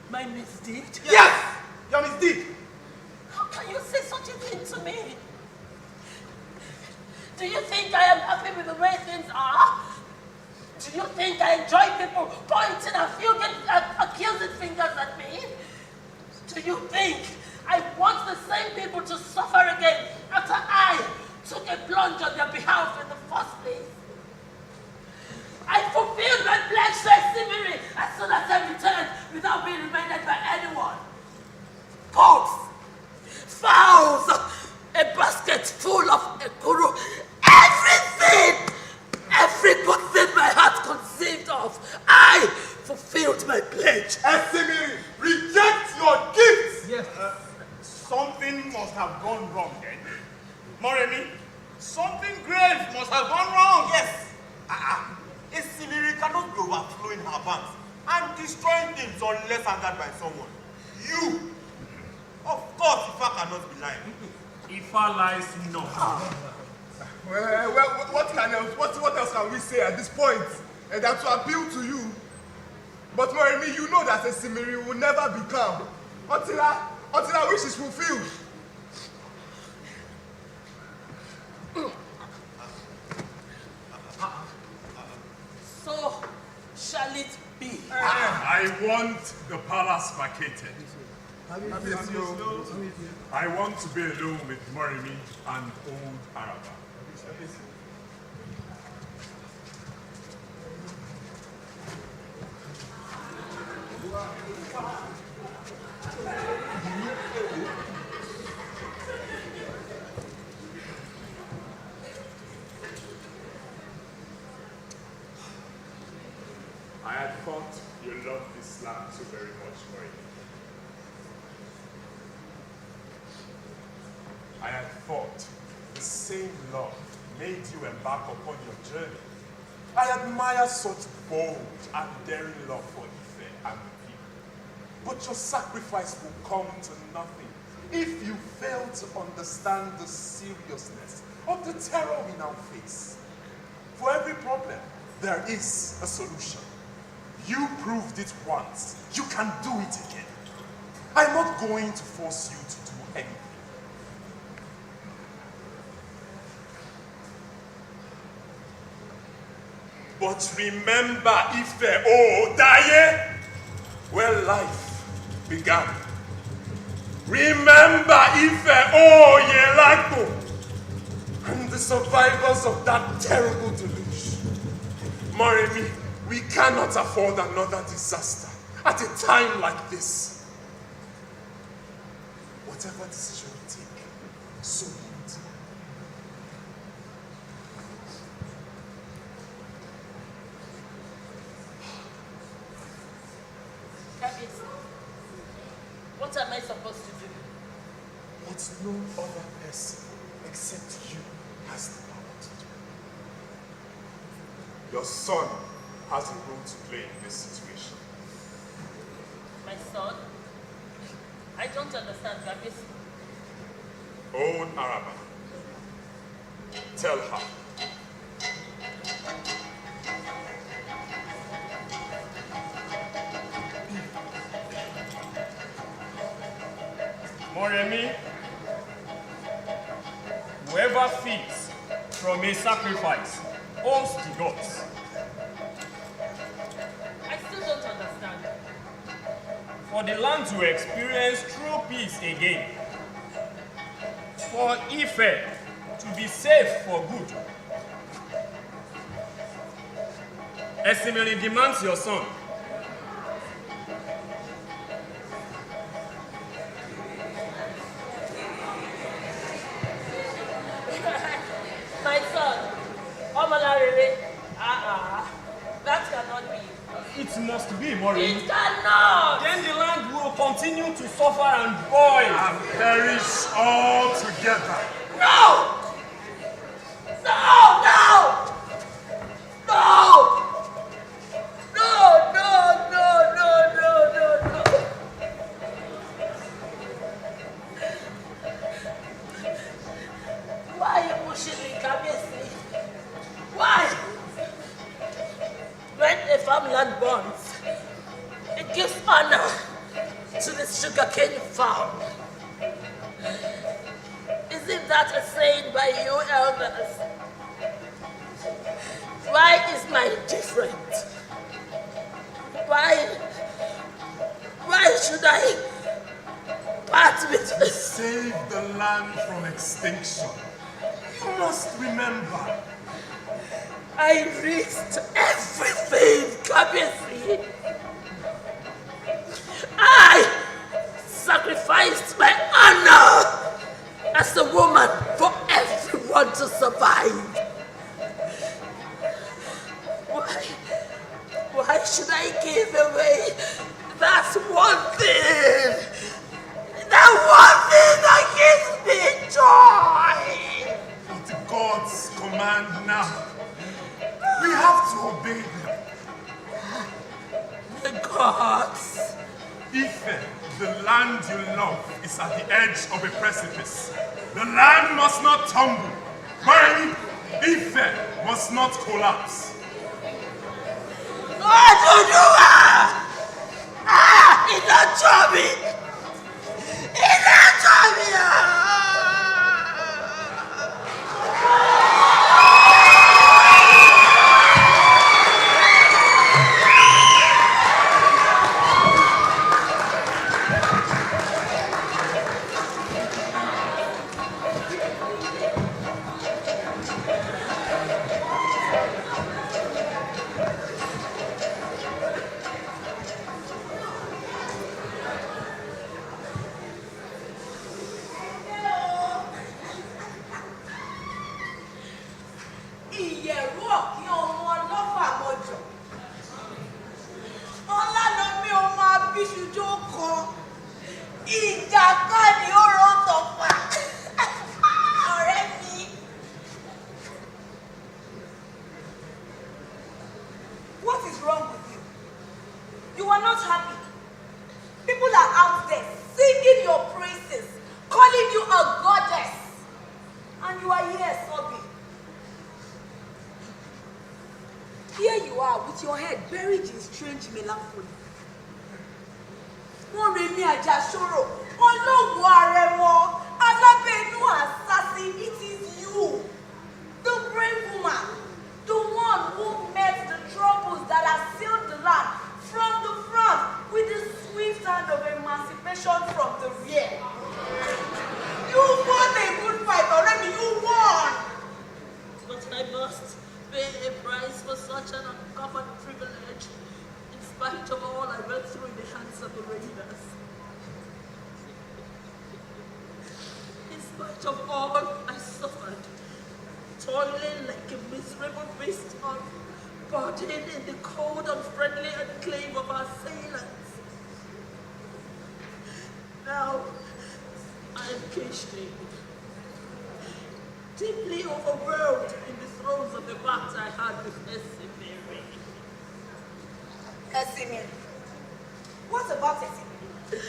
My misdeed? Yes, your mistake. How can you say such a thing to me? Do you think I am happy with the way things are? Do you think I enjoy people pointing accusing fingers at me? Do you think I want the same people to suffer again after I took a plunge on their behalf in the first place? I fulfilled my pledge to Esimiri as soon as I returned without being reminded by anyone. Goats, fowls, a basket full of ekuru, everything! Every good thing my heart conceived of, I fulfilled my pledge. Esimiri, reject your gifts. Yes. Something must have gone wrong then. Moremi, something grave must have gone wrong. Yes. Esimiri cannot be overflowing her banks and destroying things unless angered by someone. You. Of course, Ifa cannot be lying. Ifa lies not. Well, what else can we say at this point? And that to appeal to you. But Moremi, you know that Esimiri will never be calm until our wish is fulfilled. So shall it be. I want the palace vacated. I want to be alone with Moremi and old Araba. I had thought you loved this land so very much, Moremi. I had thought the same love made you embark upon your journey. I admire such bold and daring love for Ife and the people. But your sacrifice will come to nothing if you fail to understand the seriousness of the terror we now face. For every problem, there is a solution. You proved it once. You can do it again. I'm not going to force you to do anything. But remember, Ife, oh, Daye, where life began. Remember, Ife, oh, Yelagbo, and the survivors of that terrible deluge. Moremi, we cannot afford another disaster at a time like this. Whatever decision you take, so be it. What am I supposed to do? What no other person except you has the power to do. Your son has a role to play in this situation. My son? I don't understand, Gabis. Own Araba. Tell her. Moremi, whoever feeds from a sacrifice owes the gods. I still don't understand. For the land to experience true peace again, for Ife to be safe for good, Esimiri demands your son. My son, Omalarere, that cannot be. It must be, Maureen. It cannot! Then the land will continue to suffer and boil. And perish altogether. No! No! No! No! No! No! No! No! No! No! No! Why are you pushing me, Kabesi? Why? When a farmland burns, it gives honor to the sugarcane farm. Isn't that a saying by you elders? Why is mine different? Why should I part with it? Save the land from extinction. You must remember. I risked everything, Kabesi. I sacrificed my honor as a woman for everyone to survive. Why should I give away that one thing? That one thing that gives me joy! At God's command now, we have to obey them. The gods. Ife, the land you love, is at the edge of a precipice. The land must not tumble. Mary, Ife must not collapse. It's not charming! It's not charming! Deeply overwhelmed in the throes of the battle I had with Esimiri. Esimiri? What about Esimiri?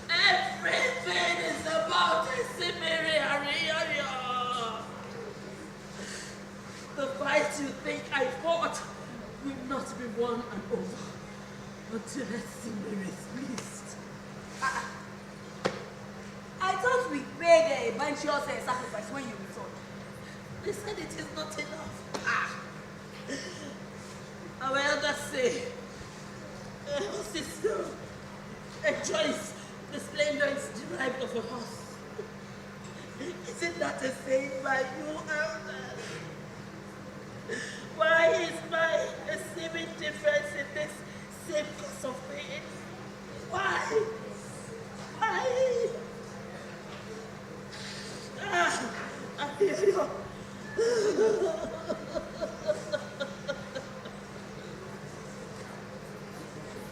Everything is about Esimiri, Ariaria. The fight you think I fought will not be won and over until Esimiri is pleased. I thought we made a venturous sacrifice when you returned. They said it is not enough. Our elders say, a sister enjoys the splendor is derived of a horse. Isn't that a saying by you elders? Why is my Esimiri different? everything because of me. Why? Why? I hear you.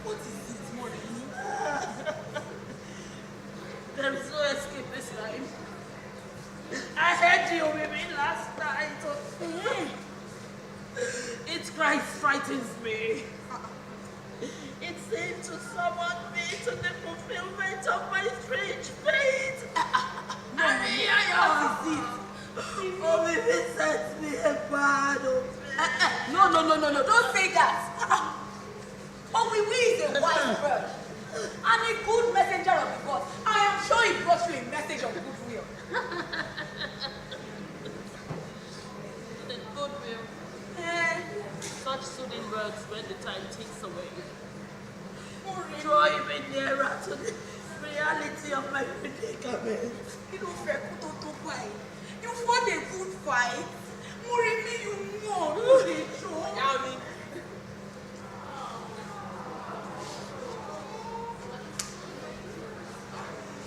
What is it, Maureen? There is no escape this time. I heard you with me last night. Its cry frightens me. It seems to summon me to the fulfillment of my strange fate. What is it? Oh, baby, set me a bad No, don't say that. Owiwi is a wise bird and a good messenger of the gods. I am sure he brought you a message of goodwill. Goodwill. Such soothing words when the time ticks away. Drawing me nearer to the reality of my predicament. You don't fear to fight. You fought a good fight. Morimi, you won. Yami.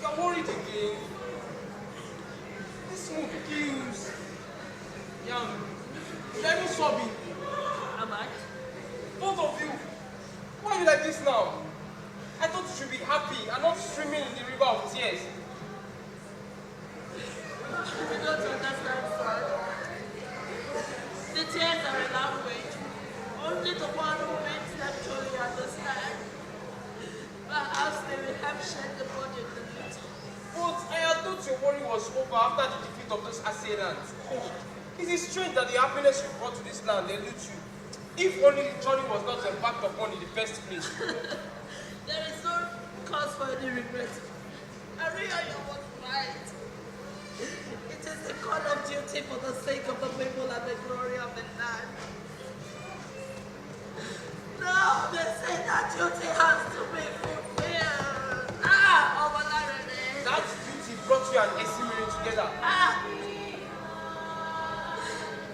You're worried again. This move kills. Yami, you're even sobbing. Am I? Both of you. Why are you like this now? I thought you should be happy and not swimming in the river of tears. You don't understand, son. The tears are a language. Only the one who makes them truly understand. Perhaps they will help shed the burden a little. But I had thought your worry was over after the defeat of those assailants. It is strange that the happiness you brought to this land eludes you. If only the journey was not embarked upon in the first place. There is no cause for any regret. Ariaya was right. It is the call of duty for the sake of the people and the glory of the land. Now they say that duty has to be fulfilled. Obalarene. That duty brought you and Esimiri together.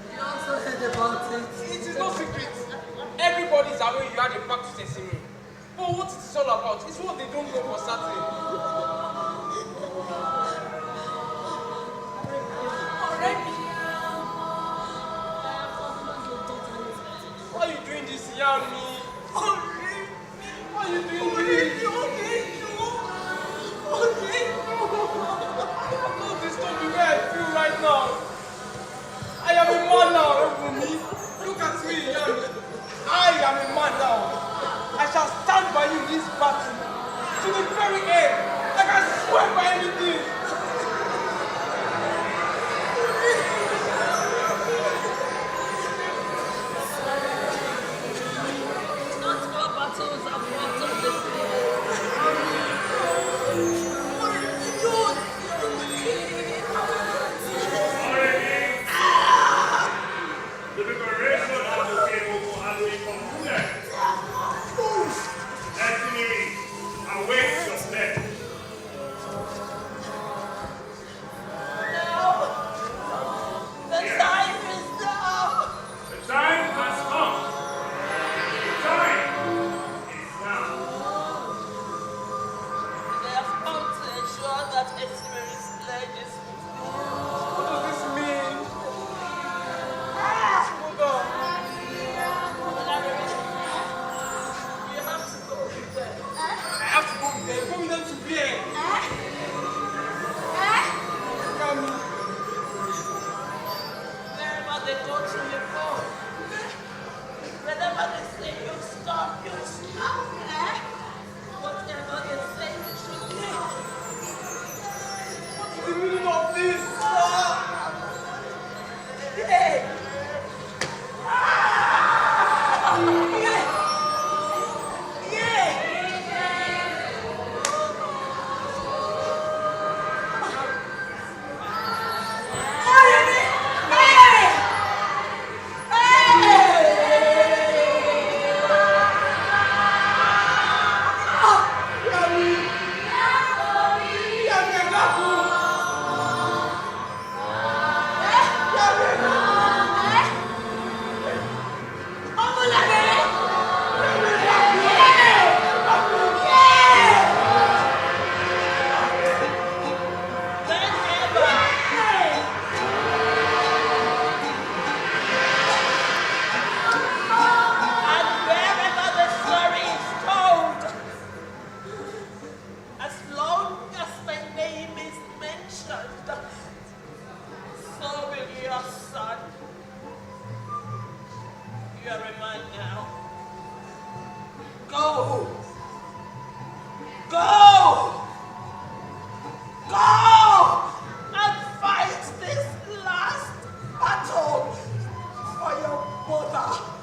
You also heard about it. It is no secret. Everybody is aware you had a pact with Esimiri. But what it is all about is what they don't know for certain. Why are you doing this, Yami? Why are you doing this? Don't disturb me where I feel right now. I am a man now, Ebumi. Look at me, Yami. I am a man now. I shall stand by you in this battle to the very end. I can swear by anything. Not more battles are fought on this The liberation of the people has been concluded. Let me await your step. You are a man now. Go! Go! Go! And fight this last battle for your mother.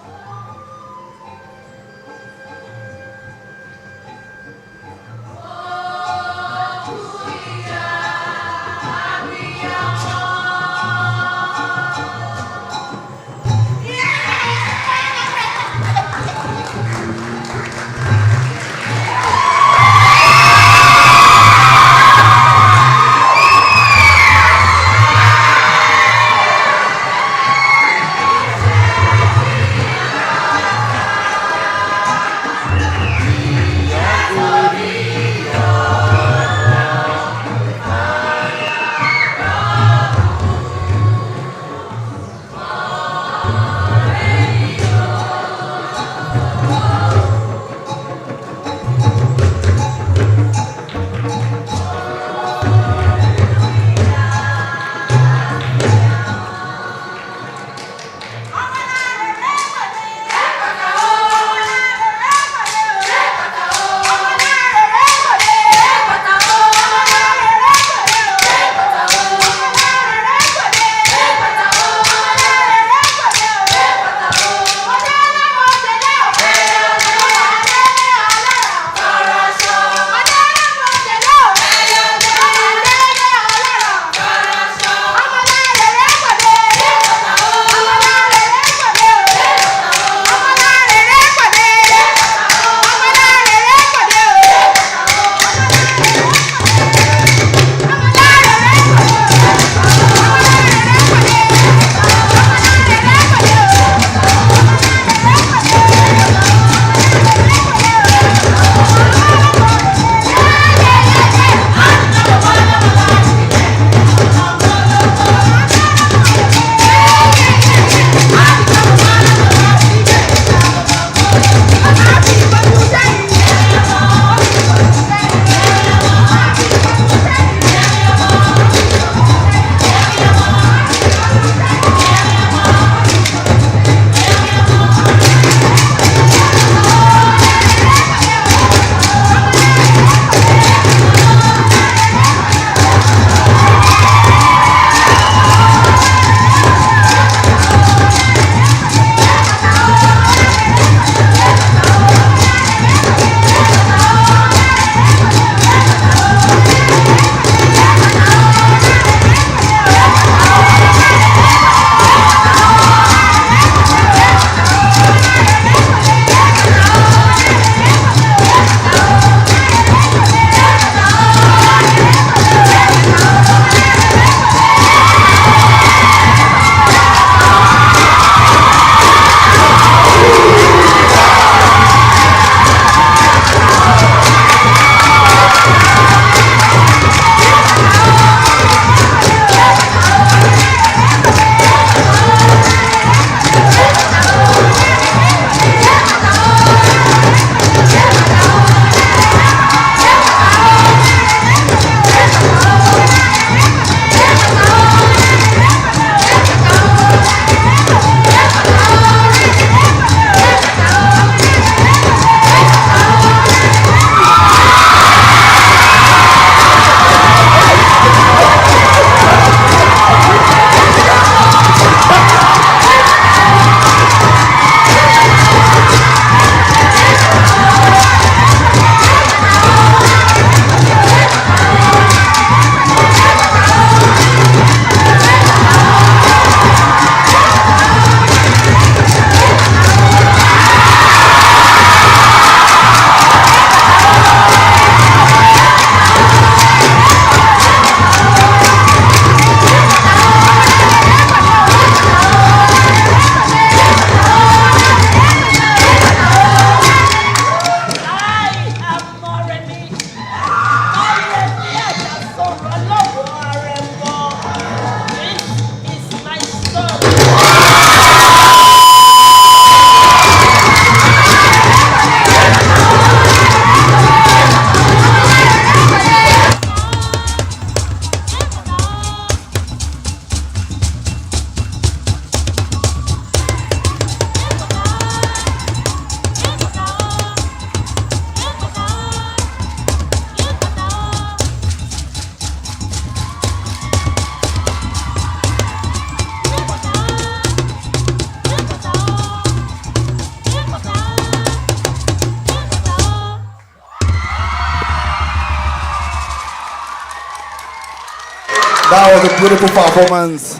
That was a beautiful performance.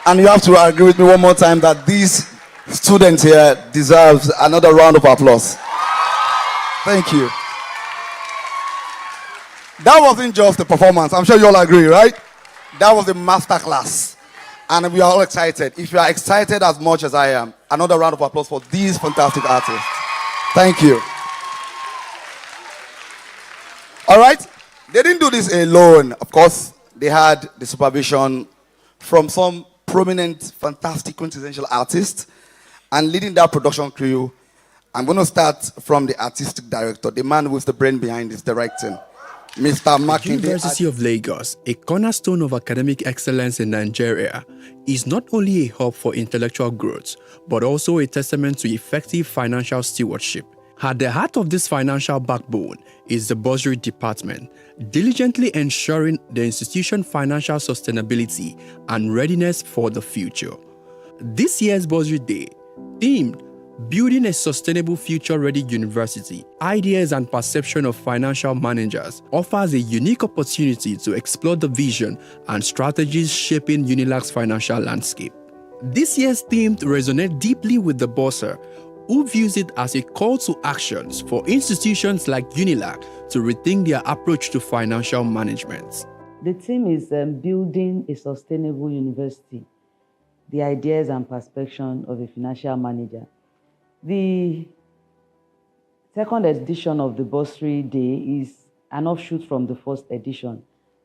And you have to agree with me one more time that these students here deserves another round of applause. Thank you. That wasn't just a performance. I'm sure you all agree, right? That was a master class. And we are all excited. If you are excited as much as I am, another round of applause for these fantastic artists. Thank you. All right. They didn't do this alone. Of course, they had the supervision from some prominent, fantastic, quintessential artists. And leading that production crew, I'm going to start from the artistic director, the man with the brain behind this directing, Mr. The University of Lagos, a cornerstone of academic excellence in Nigeria, is not only a hub for intellectual growth, but also a testament to effective financial stewardship. At the heart of this financial backbone is the bursary department, diligently ensuring the institution's financial sustainability and readiness for the future. This year's Bursary Day, themed Building a Sustainable Future-Ready University, Ideas and Perception of Financial Managers, offers a unique opportunity to explore the vision and strategies shaping Unilag's financial landscape. This year's theme resonates deeply with the bursar, who views it as a call to actions for institutions like Unilag to rethink their approach to financial management. The theme is Building a Sustainable University, the Ideas and Perception of a Financial Manager. The second edition of the Bursary Day is an offshoot from the first edition.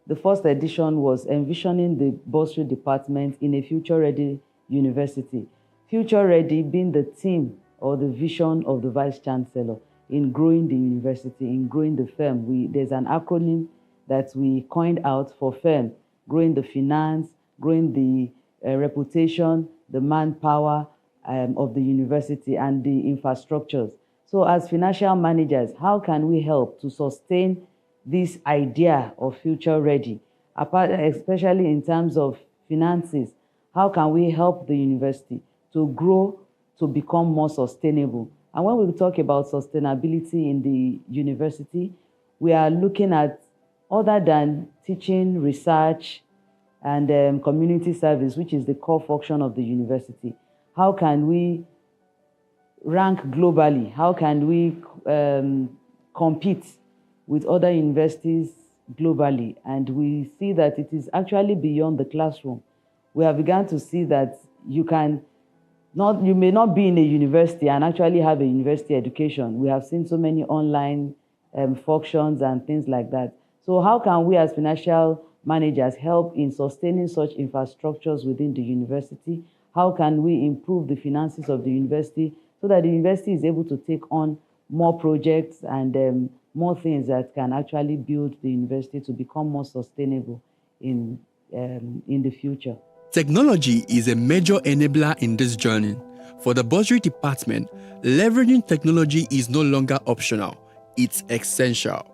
The first edition was envisioning the bursary department in a future-ready university. Future-ready being the theme or the vision of the Vice Chancellor in growing the university, in growing the firm. There's an acronym that we coined out for firm, growing the finance, growing the reputation, the manpower of the university and the infrastructures. So as financial managers, how can we help to sustain this idea of future ready, especially in terms of finances? How can we help the university to grow, to become more sustainable? And when we talk about sustainability in the university, we are looking at, other than teaching, research, and community service, which is the core function of the university, how can we rank globally? How can we compete with other universities globally? And we see that it is actually beyond the classroom. We have begun to see that you may not be in a university and actually have a university education. We have seen so many online functions and things like that. So how can we as financial managers help in sustaining such infrastructures within the university? How can we improve the finances of the university so that the university is able to take on more projects and more things that can actually build the university to become more sustainable in the future? Technology is a major enabler in this journey. For the bursary department, leveraging technology is no longer optional, it's essential.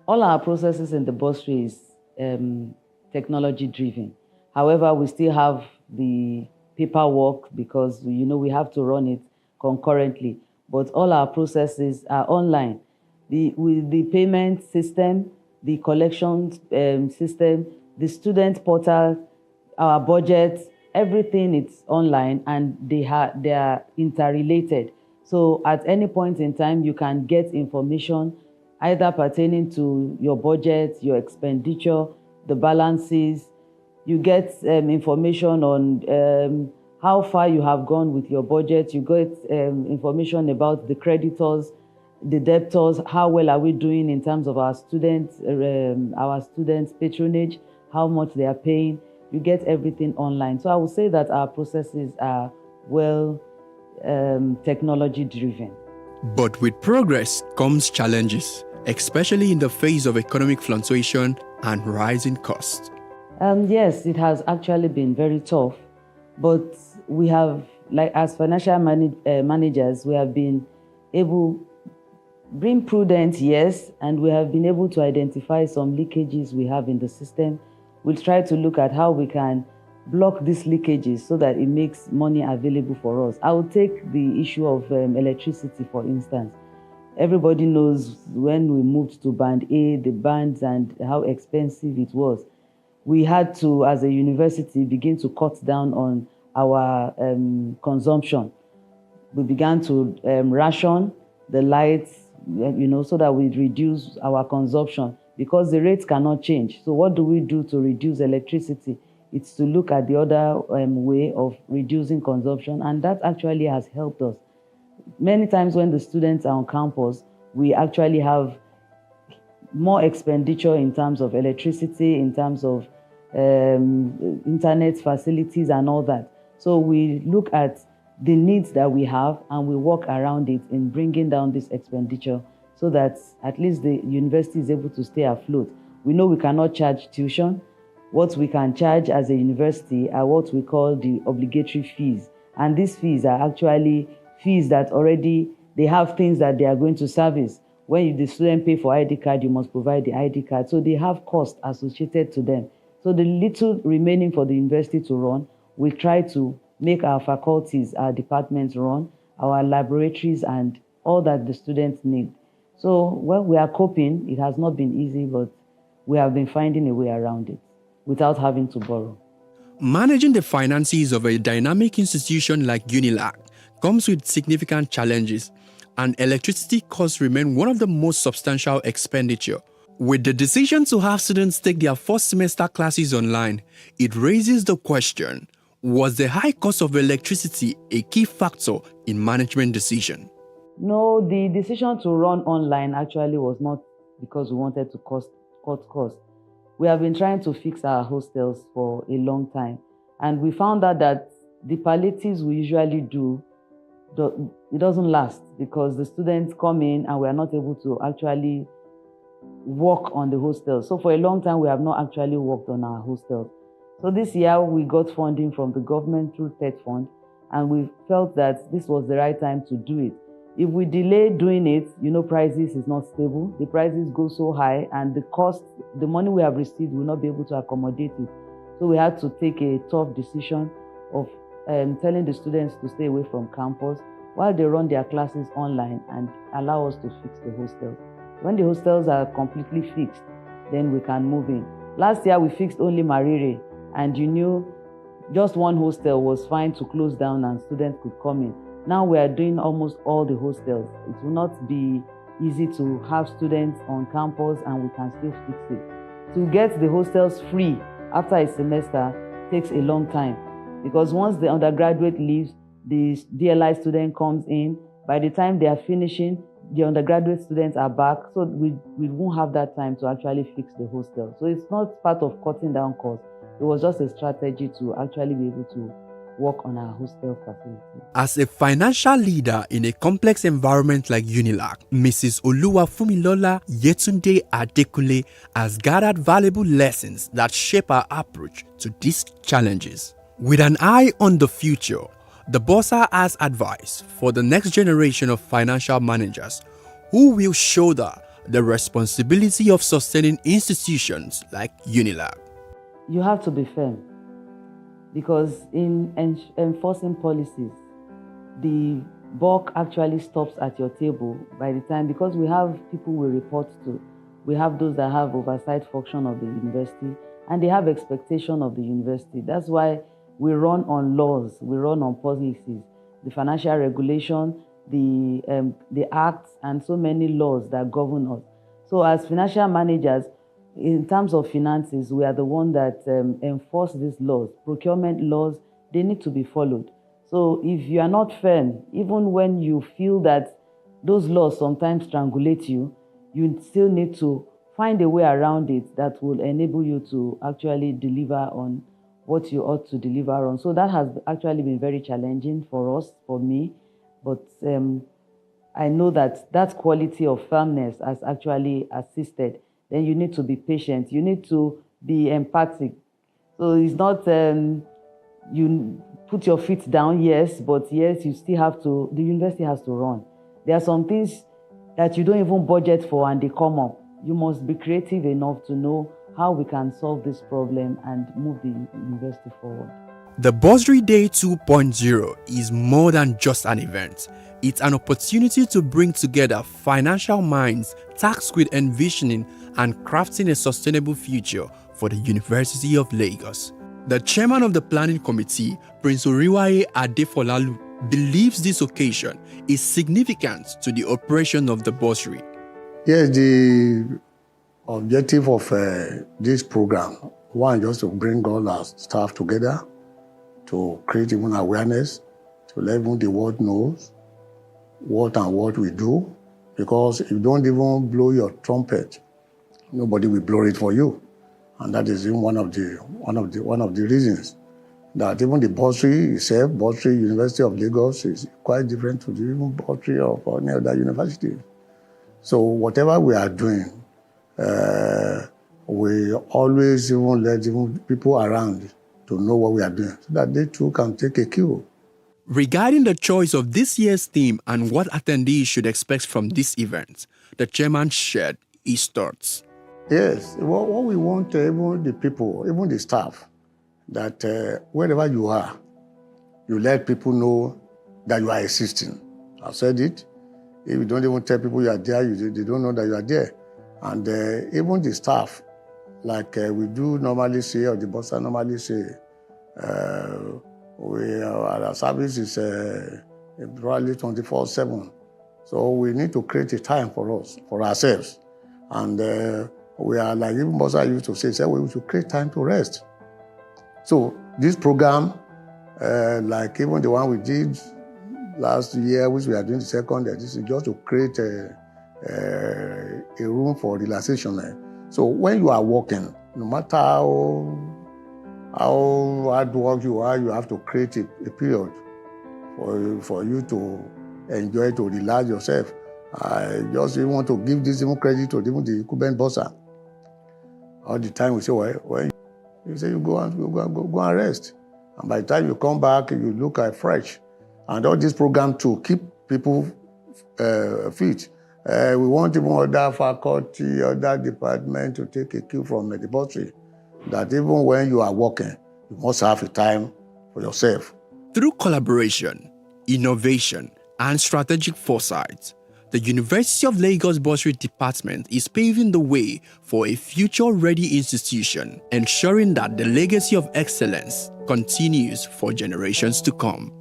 All our processes in the bursary is technology driven. However, we still have the paperwork because we have to run it concurrently. But all our processes are online. With the payment system, the collections system, the student portal, our budget, everything is online and they are interrelated. So at any point in time, you can get information either pertaining to your budget, your expenditure, the balances. You get information on how far you have gone with your budget. You get information about the creditors, the debtors, how well are we doing in terms of our students' patronage, how much they are paying. You get everything online. So I would say that our processes are well technology driven. But with progress comes challenges, especially in the face of economic fluctuation and rising costs. Yes, it has actually been very tough, but we have, as financial managers, we have been able, being prudent, yes, and we have been able to identify some leakages we have in the system. We'll try to look at how we can block these leakages so that it makes money available for us. I will take the issue of electricity, for instance. Everybody knows when we moved to Band A, the bands and how expensive it was. we had to, as a university, begin to cut down on our consumption. We began to ration the lights, so that we reduce our consumption, because the rates cannot change. So what do we do to reduce electricity? It's to look at the other way of reducing consumption, and that actually has helped us. Many times when the students are on campus, we actually have more expenditure in terms of electricity, in terms of internet facilities and all that. So we look at the needs that we have and we work around it in bringing down this expenditure so that at least the university is able to stay afloat. We know we cannot charge tuition. What we can charge as a university are what we call the obligatory fees. And these fees are actually fees that already, they have things that they are going to service. When the student pay for ID card, you must provide the ID card. So they have costs associated to them. So the little remaining for the university to run, we try to make our faculties, our departments run, our laboratories and all that the students need. So, well, we are coping. It has not been easy, but we have been finding a way around it without having to borrow. Managing the finances of a dynamic institution like Unilag comes with significant challenges, and electricity costs remain one of the most substantial expenditure. With the decision to have students take their first semester classes online, it raises the question, was the high cost of electricity a key factor in management decision? No, the decision to run online actually was not because we wanted to cut costs. We have been trying to fix our hostels for a long time, and we found out that the palliatives we usually do, it doesn't last because the students come in and we are not able to actually work on the hostels. So for a long time, we have not actually worked on our hostels. So this year, we got funding from the government through TED Fund, and we felt that this was the right time to do it. If we delay doing it, prices is not stable. The prices go so high, and the cost, the money we have received will not be able to accommodate it. So we had to take a tough decision of telling the students to stay away from campus while they run their classes online and allow us to fix the hostels. When the hostels are completely fixed, then we can move in. Last year, we fixed only Marire, and just one hostel was fine to close down and students could come in. Now we are doing almost all the hostels. It will not be easy to have students on campus and we can still fix it. To get the hostels free after a semester takes a long time, because once the undergraduate leaves, the DLI student comes in. By the time they are finishing, the undergraduate students are back, so we won't have that time to actually fix the hostel. So it's not part of cutting down costs. It was just a strategy to actually be able to work on our hostel facility. As a financial leader in a complex environment like Unilag, Mrs. Oluwafumilola Yetunde Adekule has gathered valuable lessons that shape her approach to these challenges. With an eye on the future, the Bossa has advice for the next generation of financial managers who will shoulder the responsibility of sustaining institutions like Unilag. You have to be firm, because in enforcing policies, the buck actually stops at your table by the time, because we have people we report to. We have those that have oversight function of the university, and they have expectation of the university. That's why we run on laws, we run on policies, the financial regulation, the acts, and so many laws that govern us. So as financial managers, in terms of finances, we are the one that enforce these laws. Procurement laws, they need to be followed. So if you are not firm, even when you feel that those laws sometimes strangulate you, you still need to find a way around it that will enable you to actually deliver on what you ought to deliver on. So that has actually been very challenging for us, for me, but I know that that quality of firmness has actually assisted. Then you need to be patient. You need to be empathic. So it's not you put your feet down, yes, but yes, you still have to, the university has to run. There are some things that you don't even budget for and they come up. You must be creative enough to know how we can solve this problem and move the university forward. The Bursary Day 2.0 is more than just an event. It's an opportunity to bring together financial minds tasked with envisioning and crafting a sustainable future for the University of Lagos. The chairman of the planning committee, Prince Oriwaye Adefolalu, believes this occasion is significant to the operation of the bursary. Yes, the objective of this program, one, just to bring all our staff together, to create even awareness, to let even the world knows what we do. Because if you don't even blow your trumpet, nobody will blow it for you. And that is even one of the reasons that even the bursary itself, Bursary University of Lagos, is quite different to the even bursary of any other university. So whatever we are doing, we always even let even people around to know what we are doing, so that they too can take a cue. Regarding the choice of this year's theme and what attendees should expect from this event, the chairman shared his thoughts. Yes, what we want, even the people, even the staff, that wherever you are, you let people know that you are existing. I've said it. If you don't even tell people you are there, they don't know that you are there. And even the staff, like we do normally say, or the bossa normally say, our service is probably 24/7. So we need to create a time for us, for ourselves. And we are, like even bossa used to say, we should create time to rest. So this program, like even the one we did last year, which we are doing the second, this is just to create a room for relaxation. So when you are working, no matter how hard work you are, you have to create a period for you to enjoy, to relax yourself. I just even want to give this even credit to even the incumbent bossa. All the time we say, well, you say you go and rest. And by the time you come back, you look fresh. And all this program to keep people fit. We want even other faculty, other department to take a cue from the bursary, that even when you are working, you must have a time for yourself. Through collaboration, innovation, and strategic foresight, the University of Lagos Bursary Department is paving the way for a future-ready institution, ensuring that the legacy of excellence continues for generations to come.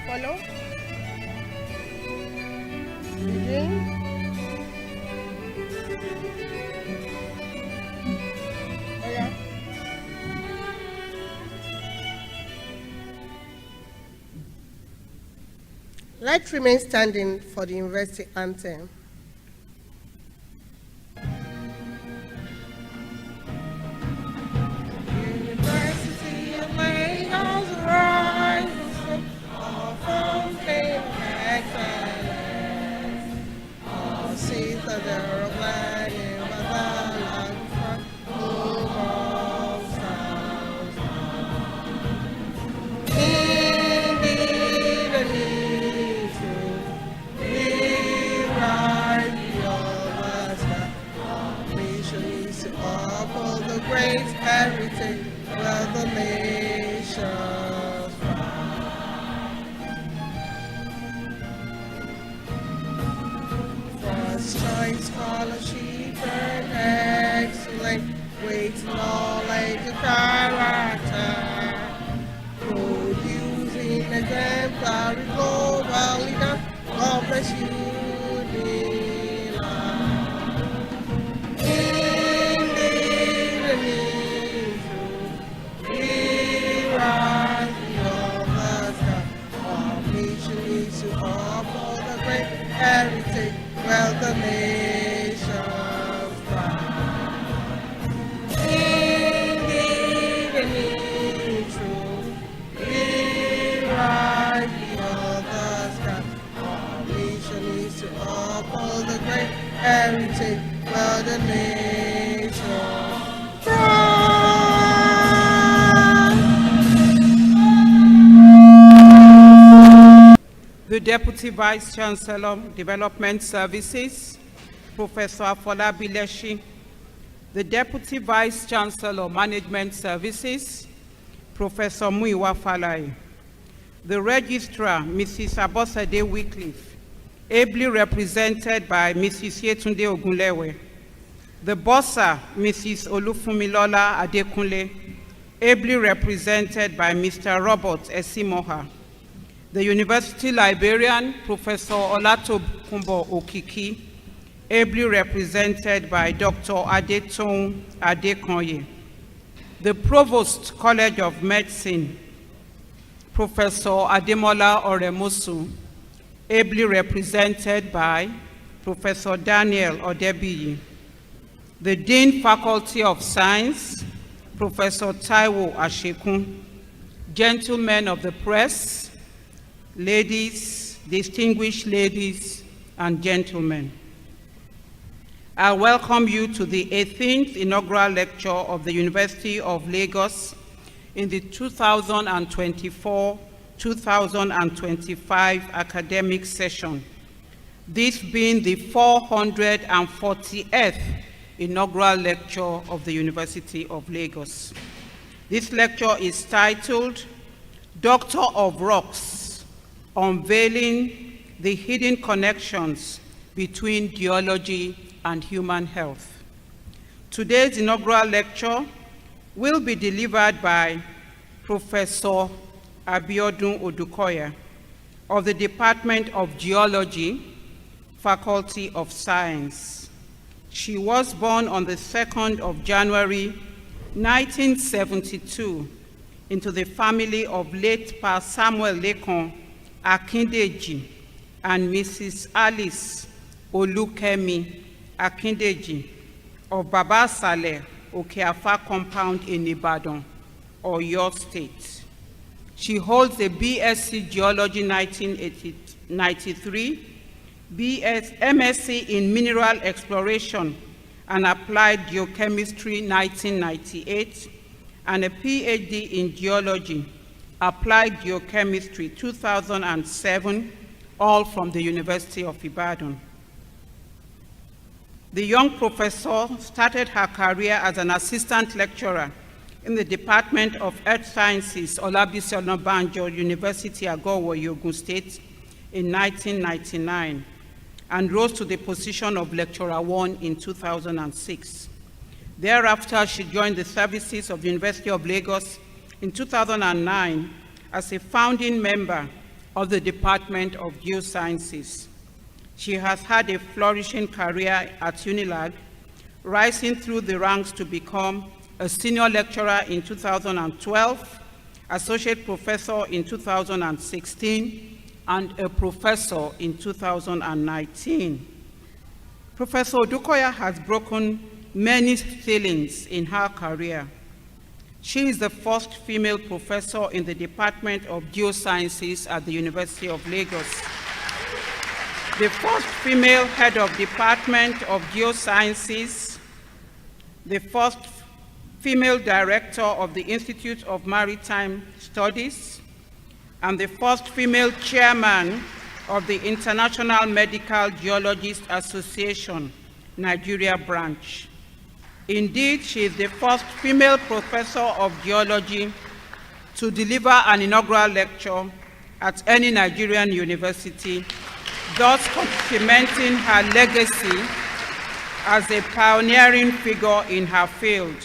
Follow. Begin. Let's remain standing for the university anthem. University of Lagos, rise from excellence. All seats of their land in Bazaar, move all sounds. Indeed, a need to be right. Heritage, well the nations thrive. Indeed and in truth, we rise beyond the sky. Our nation is to uphold the great heritage, well the nations thrive. The Deputy Vice Chancellor, Development Services, Professor Afolabi Leshi. The Deputy Vice Chancellor, Management Services, Professor Muyiwa Falai. The Registrar, Mrs. Abosede Wycliffe, ably represented by Mrs. Yetunde Ogunlewe. The Bossa, Mrs. Olufunmilola Adekunle, ably represented by Mr. Robert Esimoha. The University Librarian, Professor Olatokunbo Okiki, ably represented by Dr. Adetong Adekonye. The Provost College of Medicine, Professor Ademola Oremusu, ably represented by Professor Daniel Odebiyi. The Dean Faculty of Science, Professor Taiwo Ashekun. Gentlemen of the press, ladies, distinguished ladies and gentlemen, I welcome you to the 18th inaugural lecture of the University of Lagos in the 2024-2025 academic session, this being the 440th inaugural lecture of the University of Lagos. This lecture is titled Doctor of Rocks, Unveiling the Hidden Connections Between Geology and Human Health. Today's inaugural lecture will be delivered by Professor Abiodun Odukoya of the Department of Geology, Faculty of Science. She was born on the 2nd of January, 1972, into the family of late Pa Samuel Lekon Akindeji and Mrs. Alice Olukemi Akindeji of Baba Saleh Okeafa compound in Ibadan, Oyo State. She holds a BSc Geology 1993, MSc in Mineral Exploration and Applied Geochemistry 1998, and a PhD in Geology, Applied Geochemistry 2007, all from the University of Ibadan. The young professor started her career as an assistant lecturer in the Department of Earth Sciences, Olabisi Onabanjo University, Agowo, Ogun State, in 1999, and rose to the position of Lecturer 1 in 2006. Thereafter, she joined the services of the University of Lagos in 2009 as a founding member of the Department of Geosciences. She has had a flourishing career at Unilag, rising through the ranks to become a senior lecturer in 2012, associate professor in 2016, and a professor in 2019. Professor Odukoya has broken many ceilings in her career. She is the first female professor in the Department of Geosciences at the University of Lagos, the first female head of Department of Geosciences, the first female director of the Institute of Maritime Studies, and the first female chairman of the International Medical Geologists Association, Nigeria branch. Indeed, she is the first female professor of geology to deliver an inaugural lecture at any Nigerian university, thus cementing her legacy as a pioneering figure in her field.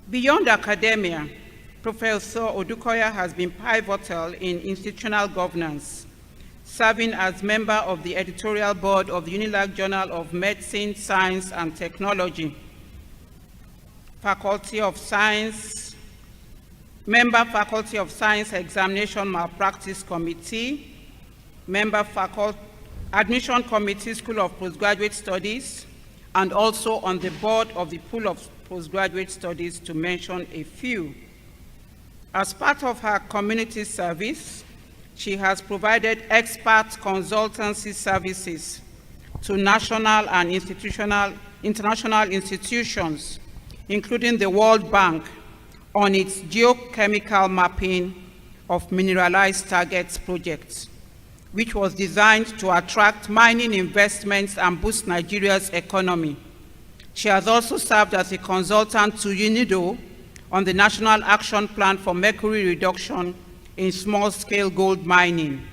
Beyond academia, Professor Odukoya has been pivotal in institutional governance, serving as member of the editorial board of the Unilag Journal of Medicine, Science and Technology, Faculty of Science, member Faculty of Science Examination Malpractice Committee, member Admission Committee, School of Postgraduate Studies, and also on the board of the Pool of Postgraduate Studies, to mention a few. As part of her community service, she has provided expert consultancy services to national and international institutions, including the World Bank, on its geochemical mapping of mineralized targets projects, which was designed to attract mining investments and boost Nigeria's economy. She has also served as a consultant to UNIDO on the National Action Plan for Mercury Reduction in Small-Scale Gold Mining,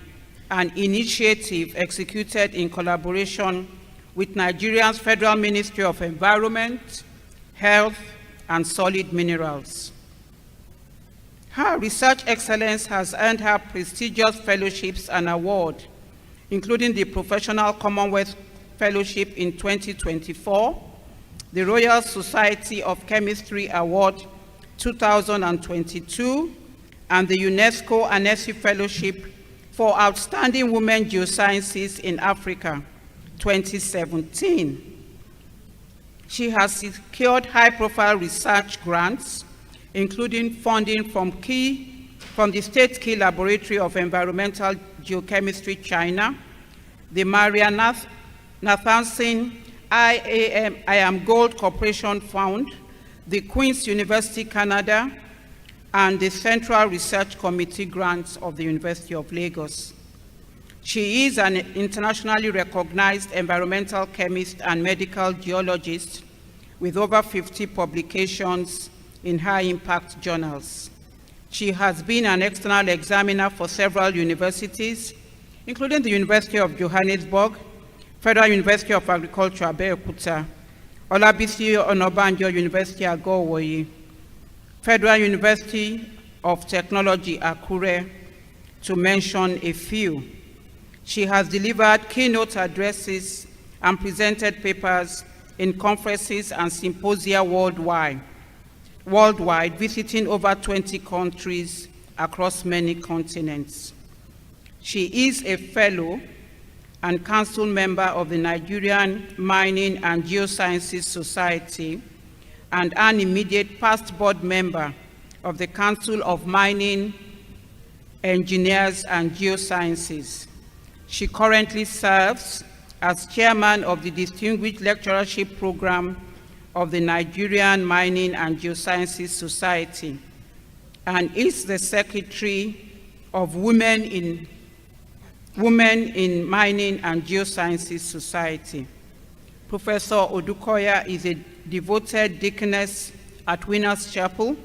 an initiative executed in collaboration with Nigeria's Federal Ministry of Environment, Health, and Solid Minerals. Her research excellence has earned her prestigious fellowships and awards, including the Professional Commonwealth Fellowship in 2024, the Royal Society of Chemistry Award 2022, and the UNESCO Annecy Fellowship for Outstanding Women Geosciences in Africa 2017. She has secured high-profile research grants, including funding from the State Key Laboratory of Environmental Geochemistry, China, the Maria Nathanson I Am Gold Corporation Fund, the Queen's University, Canada, and the Central Research Committee grants of the University of Lagos. She is an internationally recognized environmental chemist and medical geologist with over 50 publications in high-impact journals. She has been an external examiner for several universities, including the University of Johannesburg, Federal University of Agriculture, Abeokuta, Olabisi Onabanjo University, Agowoyi, Federal University of Technology, Akure, to mention a few. She has delivered keynote addresses and presented papers in conferences and symposia worldwide, visiting over 20 countries across many continents. She is a fellow and council member of the Nigerian Mining and Geosciences Society and an immediate past board member of the Council of Mining Engineers and Geosciences. She currently serves as chairman of the Distinguished Lecturership Program of the Nigerian Mining and Geosciences Society and is the secretary of Women in Mining and Geosciences Society. Professor Odukoya is a devoted deaconess at Winners Chapel,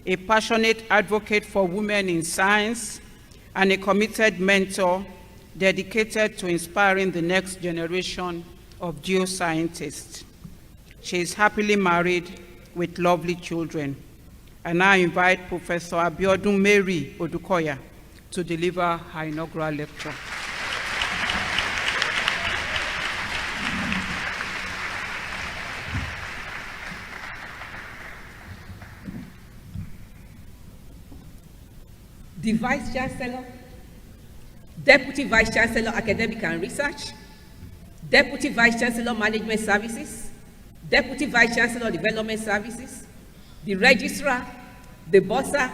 a passionate advocate for women in science, and a committed mentor dedicated to inspiring the next generation of geoscientists. She is happily married with lovely children. And I invite Professor Abiodun Mary Odukoya to deliver her inaugural lecture. The Vice Chancellor, Deputy Vice Chancellor, Academic and Research, Deputy Vice Chancellor, Management Services, Deputy Vice Chancellor, Development Services, the Registrar, the Bursar,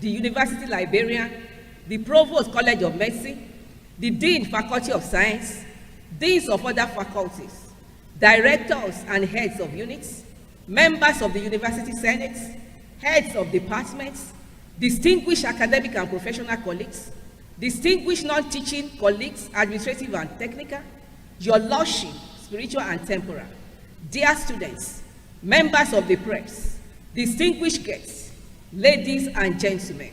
the University Librarian, the Provost College of Medicine, the Dean, Faculty of Science, Deans of other faculties, Directors and Heads of units, members of the University Senates, Heads of departments, distinguished academic and professional colleagues, distinguished non-teaching colleagues, administrative and technical, your lordship, spiritual and temporal, dear students, members of the press, distinguished guests, ladies and gentlemen.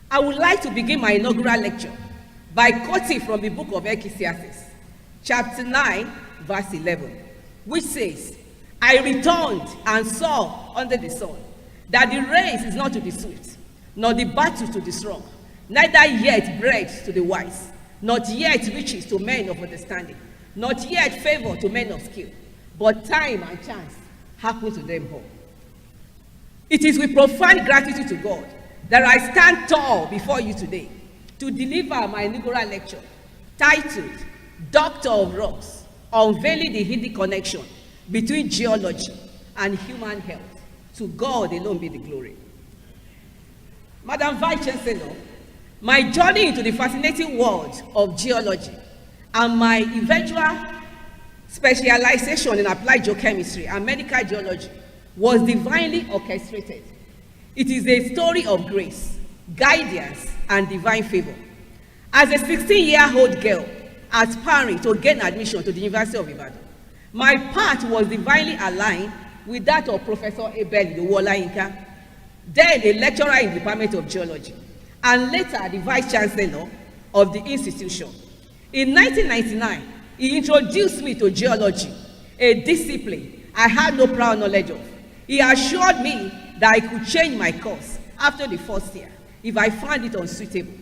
I would like to begin my inaugural lecture by quoting from the book of Ecclesiastes, chapter 9, verse 11, which says, I returned and saw under the sun that the race is not to the swift, nor the battle to the strong, neither yet bread to the wise, not yet riches to men of understanding, not yet favor to men of skill, but time and chance happen to them all. It is with profound gratitude to God that I stand tall before you today to deliver my inaugural lecture titled Doctor of Rocks, Unveiling the Hidden Connection Between Geology and Human Health. To God alone be the glory. Madam Vice Chancellor, my journey into the fascinating world of geology and my eventual specialization in applied geochemistry and medical geology was divinely orchestrated. It is a story of grace, guidance, and divine favor. As a 16-year-old girl aspiring to gain admission to the University of Ibadan, my path was divinely aligned with that of Professor Abel Idowu-Olayinka, then a lecturer in the Department of Geology, and later the Vice Chancellor of the institution. In 1999, he introduced me to geology, a discipline I had no prior knowledge of. He assured me that I could change my course after the first year if I found it unsuitable.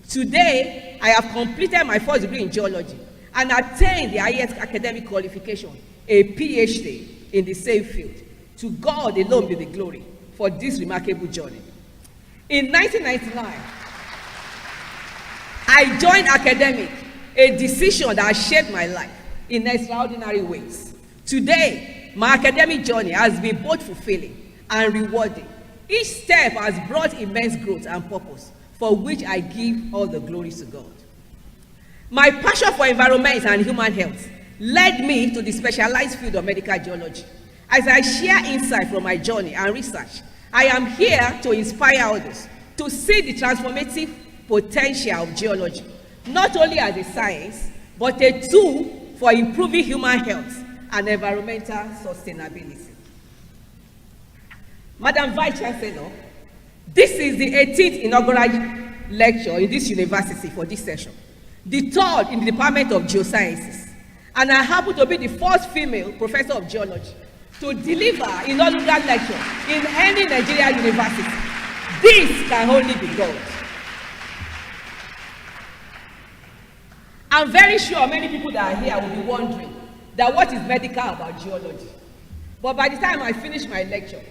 Today, I have completed my first degree in geology and attained the highest academic qualification, a PhD in the same field. To God alone be the glory for this remarkable journey. In 1999, I joined academic, a decision that shaped my life in extraordinary ways. Today, my academic journey has been both fulfilling and rewarding. Each step has brought immense growth and purpose, for which I give all the glory to God. My passion for environment and human health led me to the specialized field of medical geology. As I share insight from my journey and research, I am here to inspire others to see the transformative potential of geology, not only as a science, but a tool for improving human health and environmental sustainability. Madam Vice Chancellor, this is the 18th inaugural lecture in this university for this session, the third in the Department of Geosciences, and I happen to be the first female professor of geology to deliver inaugural lecture in any Nigerian university. This can only be God. I'm very sure many people that are here will be wondering that what is medical about geology. But by the time I finish my lecture,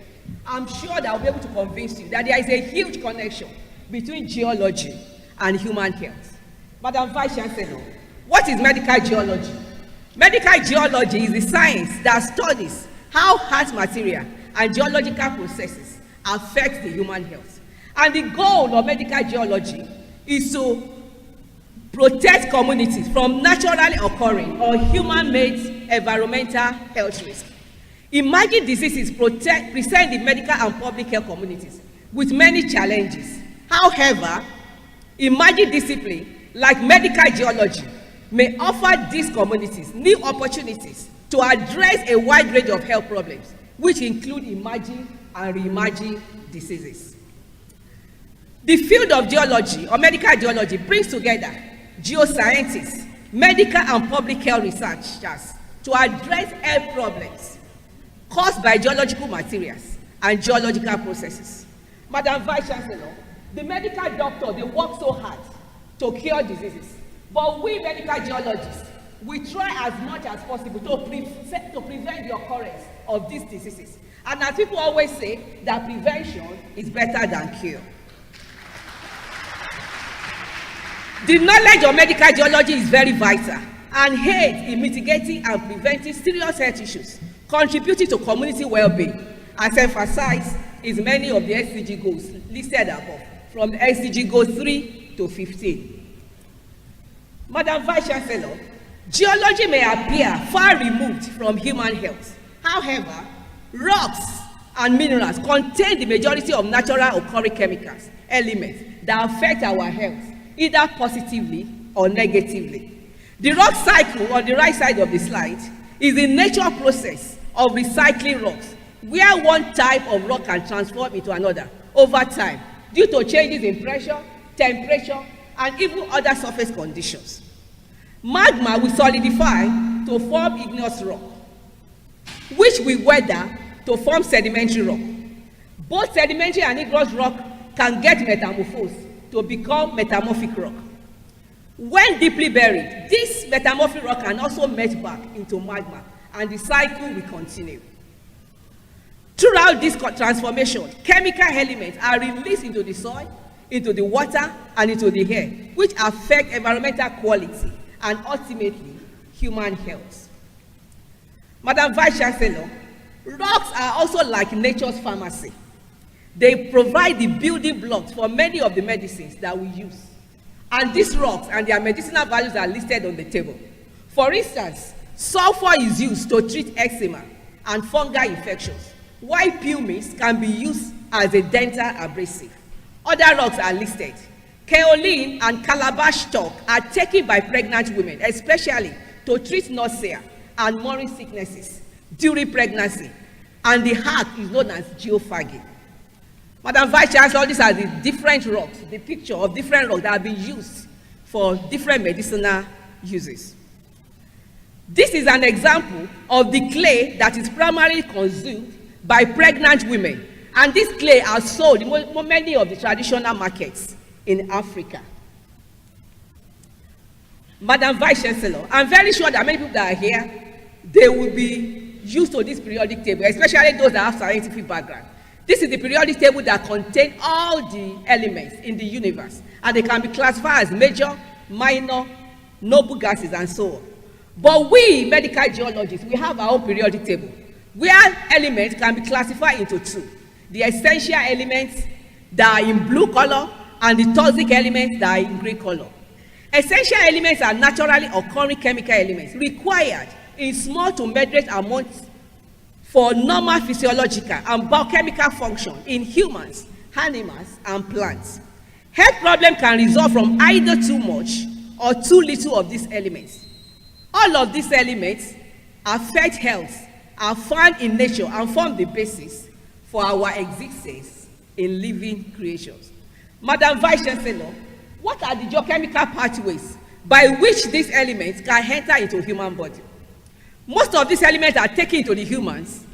I'm sure that I'll be able to convince you that there is a huge connection between geology and human health. Madam Vice Chancellor, what is medical geology? Medical geology is the science that studies how earth material and geological processes affect the human health. And the goal of medical geology is to protect communities from naturally occurring or human-made environmental health risks. Emerging diseases present the medical and public health communities with many challenges. However, emerging disciplines like medical geology may offer these communities new opportunities to address a wide range of health problems, which include emerging and re-emerging diseases. The field of geology or medical geology brings together geoscientists, medical and public health researchers to address health problems caused by geological materials and geological processes. Madam Vice Chancellor, the medical doctor, they work so hard to cure diseases, but we medical geologists, we try as much as possible to prevent the occurrence of these diseases. And as people always say, that prevention is better than cure. The knowledge of medical geology is very vital and aids in mitigating and preventing serious health issues, contributing to community well-being, as emphasized in many of the SDG goals listed above, from the SDG goals 3 to 15. Madam Vice Chancellor, geology may appear far removed from human health. However, rocks and minerals contain the majority of natural occurring chemicals, elements that affect our health, either positively or negatively. The rock cycle on the right side of the slide is the natural process of recycling rocks, where one type of rock can transform into another over time due to changes in pressure, temperature, and even other surface conditions. Magma will solidify to form igneous rock, which will weather to form sedimentary rock. Both sedimentary and igneous rock can get metamorphosed to become metamorphic rock. When deeply buried, this metamorphic rock can also melt back into magma, and the cycle will continue. Throughout this transformation, chemical elements are released into the soil, into the water, and into the air, which affect environmental quality and ultimately human health. Madam Vice Chancellor, rocks are also like nature's pharmacy. They provide the building blocks for many of the medicines that we use. And these rocks and their medicinal values are listed on the table. For instance, sulfur is used to treat eczema and fungal infections, while pumice can be used as a dental abrasive. Other rocks are listed. Kaolin and calabash stalk are taken by pregnant women, especially to treat nausea and morning sicknesses during pregnancy. And the heart is known as geophagy. Madam Vice Chancellor, these are the different rocks, the picture of different rocks that have been used for different medicinal uses. This is an example of the clay that is primarily consumed by pregnant women. And this clay are sold in many of the traditional markets in Africa. Madam Vice Chancellor, I'm very sure that many people that are here, they will be used to this periodic table, especially those that have scientific background. This is the periodic table that contains all the elements in the universe, and they can be classified as major, minor, noble gases, and so on. But we, medical geologists, we have our own periodic table, where elements can be classified into two: the essential elements that are in blue color and the toxic elements that are in green color. Essential elements are naturally occurring chemical elements required in small to moderate amounts for normal physiological and biochemical function in humans, animals, and plants. Health problems can result from either too much or too little of these elements. All of these elements affect health, are found in nature, and form the basis for our existence in living creations. Madam Vice Chancellor, what are the geochemical pathways by which these elements can enter into human body? Most of these elements are taken into the humans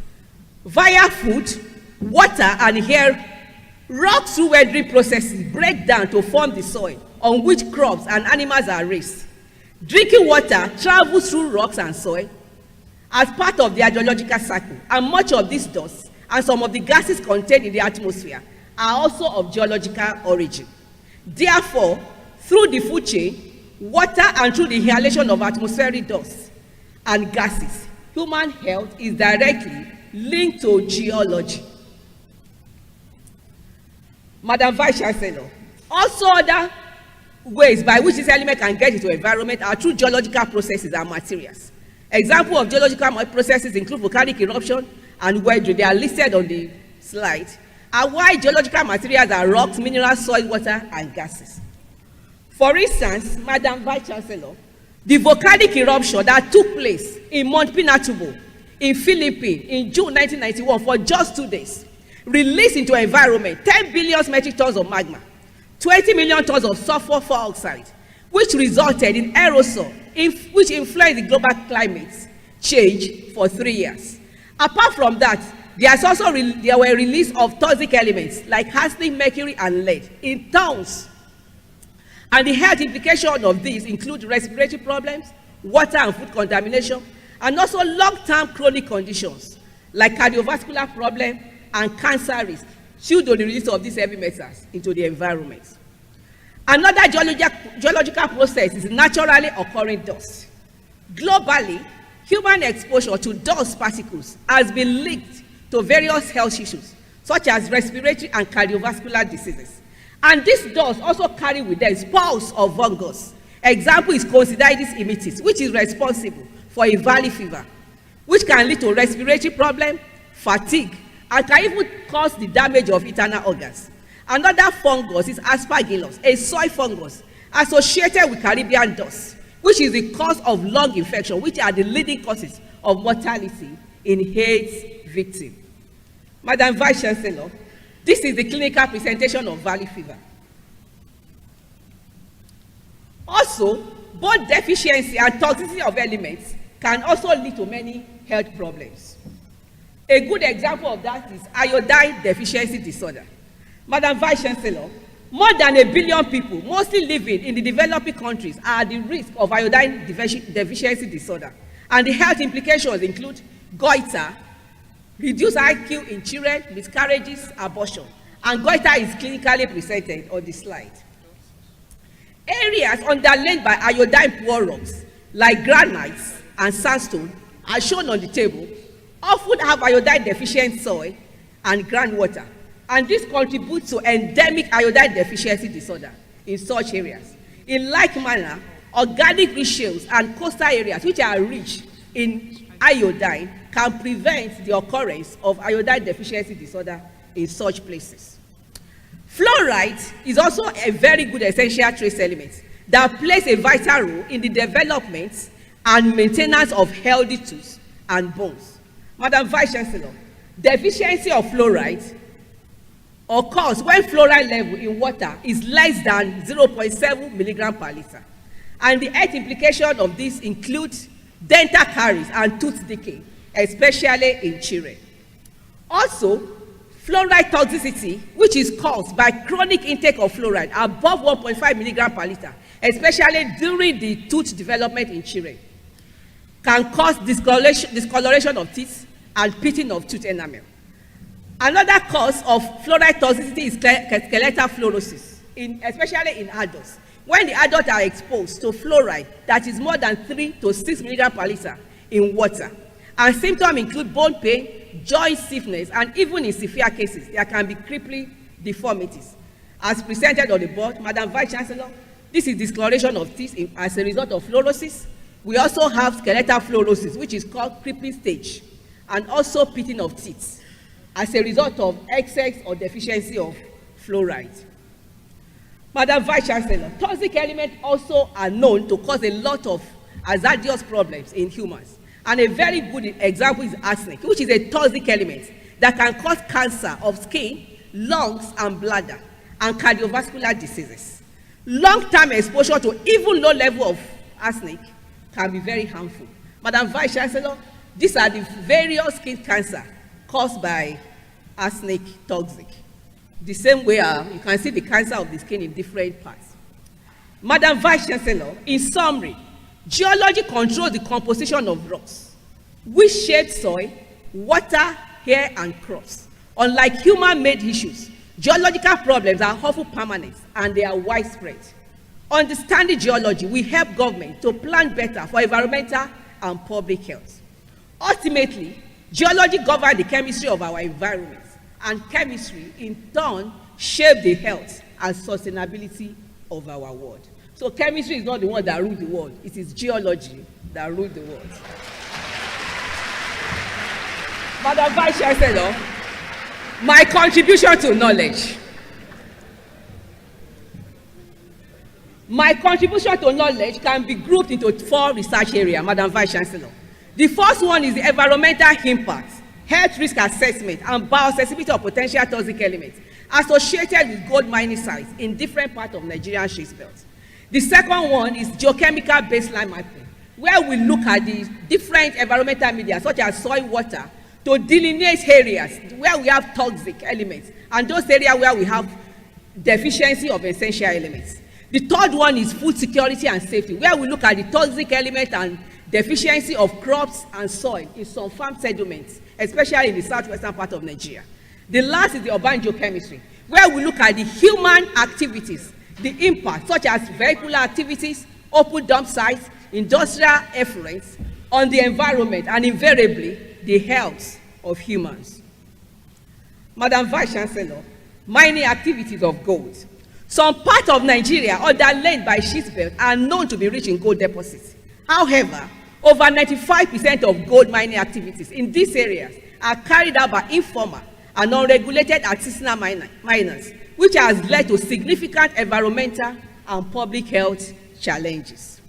via food, water, and air. Rocks through weathering processes break down to form the soil on which crops and animals are raised. Drinking water travels through rocks and soil as part of their geological cycle, and much of this dust and some of the gases contained in the atmosphere are also of geological origin. Therefore, through the food chain, water, and through the inhalation of atmospheric dust and gases, human health is directly linked to geology. Madam Vice Chancellor, also other ways by which this element can get into the environment are through geological processes and materials. Examples of geological processes include volcanic eruption and weathering. They are listed on the slide. And why geological materials are rocks, minerals, soil, water, and gases. For instance, Madam Vice Chancellor, the volcanic eruption that took place in Mount Pinatubo in Philippines in June 1991 for just 2 days released into the environment 10 billion metric tons of magma, 20 million tons of sulfur dioxide, which resulted in aerosol, which influenced the global climate change for 3 years. Apart from that, there were release of toxic elements like arsenic, mercury, and lead in tons. And the health implications of these include respiratory problems, water and food contamination, and also long-term chronic conditions like cardiovascular problems and cancer risk due to the release of these heavy metals into the environment. Another geological process is naturally occurring dust. Globally, human exposure to dust particles has been linked to various health issues, such as respiratory and cardiovascular diseases. And this dust also carry with them spores of fungus. Example is Coccidioides immitis, which is responsible for a valley fever, which can lead to respiratory problem, fatigue, and can even cause the damage of internal organs. Another fungus is Aspergillus, a soil fungus associated with Caribbean dust, which is the cause of lung infection, which are the leading causes of mortality in AIDS victims. Madam Vice Chancellor, this is the clinical presentation of valley fever. Also, both deficiency and toxicity of elements can also lead to many health problems. A good example of that is iodine deficiency disorder. Madam Vice Chancellor, More than 1 billion people, mostly living in the developing countries, are at the risk of iodine deficiency disorder. And the health implications include goiter, reduced IQ in children, miscarriages, abortion. And goiter is clinically presented on the slide. Areas underlain by iodine poor rocks, like granites and sandstone, as shown on the table, often have iodine deficient soil and groundwater. And this contributes to endemic iodine deficiency disorder in such areas. In like manner, organic rich shales and coastal areas which are rich in iodine can prevent the occurrence of iodine deficiency disorder in such places. Fluoride is also a very good essential trace element that plays a vital role in the development and maintenance of healthy tooth and bones. Madam Vice Chancellor, deficiency of fluoride occurs when fluoride level in water is less than 0.7 milligram per liter. And the health implication of this includes dental caries and tooth decay, especially in children. Also, fluoride toxicity, which is caused by chronic intake of fluoride above 1.5 milligram per liter, especially during the tooth development in children, can cause discoloration of teeth and pitting of tooth enamel. Another cause of fluoride toxicity is skeletal fluorosis, especially in adults. When the adults are exposed to fluoride that is more than 3 to 6 milligrams per liter in water, and symptoms include bone pain, joint stiffness, and even in severe cases, there can be crippling deformities. As presented on the board, Madam Vice Chancellor, this is discoloration of teeth as a result of fluorosis. We also have skeletal fluorosis, which is called crippling stage, and also pitting of teeth as a result of excess or deficiency of fluoride. Madam Vice Chancellor, toxic elements also are known to cause a lot of hazardous problems in humans. And a very good example is arsenic, which is a toxic element that can cause cancer of skin, lungs, and bladder, and cardiovascular diseases. Long-term exposure to even low level of arsenic can be very harmful. Madam Vice Chancellor, these are the various skin cancer caused by arsenic toxic. The same way you can see the cancer of the skin in different parts. Madam Vice Chancellor, in summary, geology controls the composition of rocks, which shape soil, water, air, and crops. Unlike human-made issues, geological problems are often permanent and they are widespread. Understanding geology will help government to plan better for environmental and public health. Ultimately, geology governs the chemistry of our environment, and chemistry, in turn, shapes the health and sustainability of our world. So chemistry is not the one that rules the world. It is geology that rules the world. Madam Vice Chancellor, my contribution to knowledge. My contribution to knowledge can be grouped into 4 research areas, Madam Vice Chancellor. The first one is the environmental impact, health risk assessment, and bioaccessibility of potential toxic elements associated with gold mining sites in different parts of Nigerian schist belt. The second one is geochemical baseline mapping, where we look at the different environmental media, such as soil, water, to delineate areas where we have toxic elements and those areas where we have deficiency of essential elements. The third one is food security and safety, where we look at the toxic element and deficiency of crops and soil in some farm settlements, especially in the southwestern part of Nigeria. The last is the urban geochemistry, where we look at the human activities, the impact, such as vehicular activities, open dump sites, industrial effluents on the environment, and invariably the health of humans. Madam Vice Chancellor, mining activities of gold. Some parts of Nigeria, underlain by schist belt, are known to be rich in gold deposits. However, over 95% of gold mining activities in these areas are carried out by informal and unregulated artisanal miners, which has led to significant environmental and public health challenges.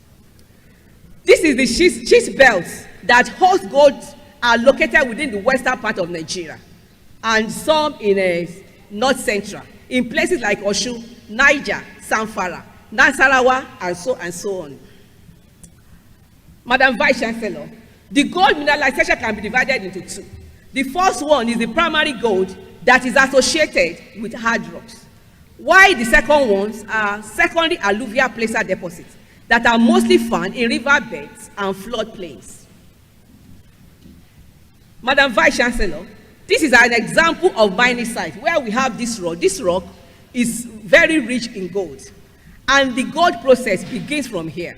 This is the schist belts that host gold are located within the western part of Nigeria, and some in north central, in places like Osun, Niger, Zamfara, Nasarawa, and so on. Madam Vice Chancellor, the gold mineralization can be divided into 2. The first one is the primary gold that is associated with hard rocks. while the second ones are secondary alluvial placer deposits that are mostly found in riverbeds and floodplains. Madam Vice Chancellor, this is an example of mining site where we have this rock. This rock is very rich in gold, and the gold process begins from here.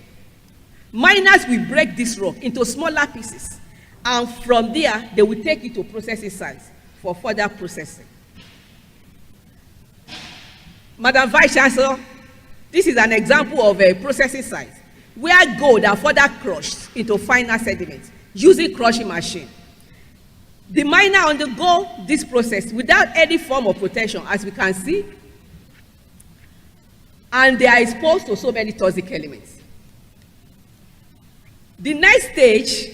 Miners will break this rock into smaller pieces, and from there, they will take it to processing sites for further processing. Madam Vice Chancellor, this is an example of a processing site where gold are further crushed into finer sediments using crushing machine. The miner undergo this process without any form of protection, as we can see, and they are exposed to so many toxic elements. The next stage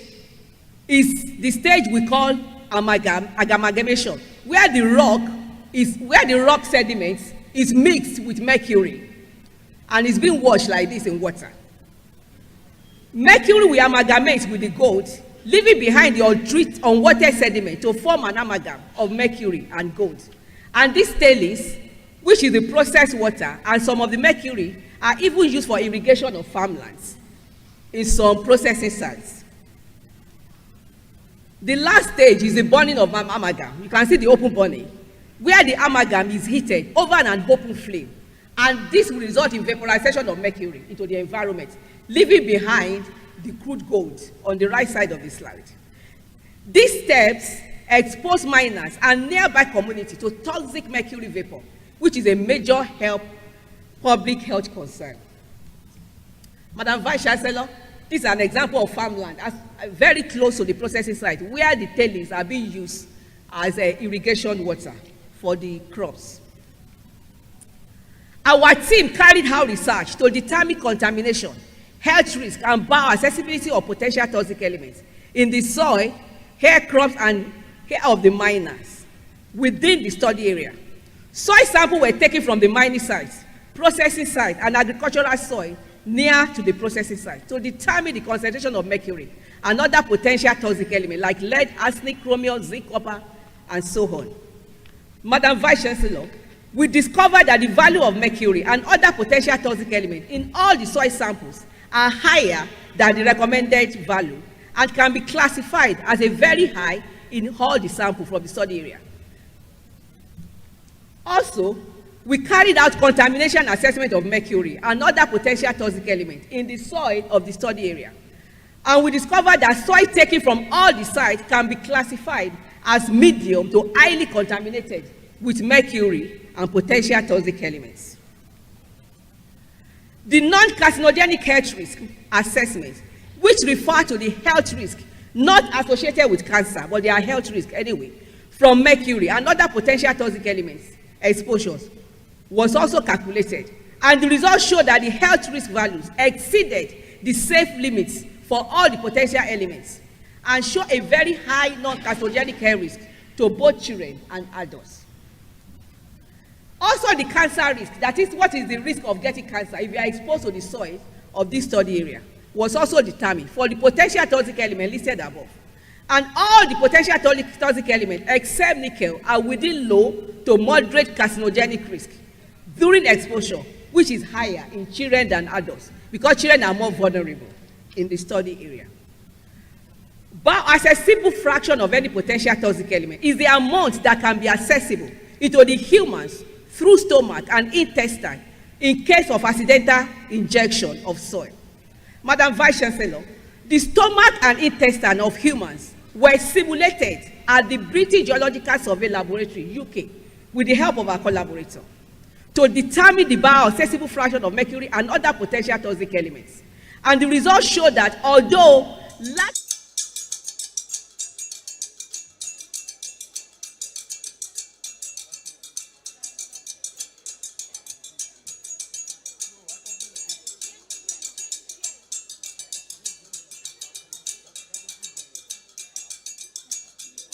is the stage we call amalgamation, where the rock sediments is mixed with mercury and is being washed like this in water. Mercury will amalgamate with the gold, leaving behind the unwatered sediment to form an amalgam of mercury and gold. And this tailings, which is the processed water, and some of the mercury are even used for irrigation of farmlands in some processing sites. The last stage is the burning of amalgam. You can see the open burning, where the amalgam is heated over an open flame, and this will result in vaporization of mercury into the environment, leaving behind the crude gold on the right side of the slide. These steps expose miners and nearby community to toxic mercury vapor, which is a major public health concern. Madam Vice Chancellor, this is an example of farmland very close to the processing site, where the tailings are being used as irrigation water for the crops. Our team carried out research to determine contamination, health risk, and bioaccessibility of potential toxic elements in the soil, hair crops, and hair of the miners within the study area. Soil samples were taken from the mining sites, processing site, and agricultural soil near to the processing site to determine the concentration of mercury and other potential toxic elements like lead, arsenic, chromium, zinc, copper, and so on. Madam Vice Chancellor, we discovered that the value of mercury and other potential toxic elements in all the soil samples are higher than the recommended value and can be classified as a very high in all the samples from the study area. Also, we carried out contamination assessment of mercury and other potential toxic elements in the soil of the study area. And we discovered that soil taken from all the sites can be classified as medium to highly contaminated with mercury and potential toxic elements. The non-carcinogenic health risk assessment, which refer to the health risk not associated with cancer, but they are health risk anyway, from mercury and other potential toxic elements exposures, was also calculated, and the results showed that the health risk values exceeded the safe limits for all the potential elements and show a very high non-carcinogenic health risk to both children and adults. Also, the cancer risk, that is, what is the risk of getting cancer if you are exposed to the soil of this study area, was also determined for the potential toxic element listed above. And all the potential toxic elements except nickel are within low to moderate carcinogenic risk during exposure, which is higher in children than adults, because children are more vulnerable in the study area. But as a simple fraction of any potential toxic element is the amount that can be accessible into the humans through stomach and intestine in case of accidental injection of soil. Madam Vice Chancellor, the stomach and intestine of humans were simulated at the British Geological Survey Laboratory, UK, with the help of our collaborator, to determine the bioaccessible fraction of mercury and other potential toxic elements. And the results show that although large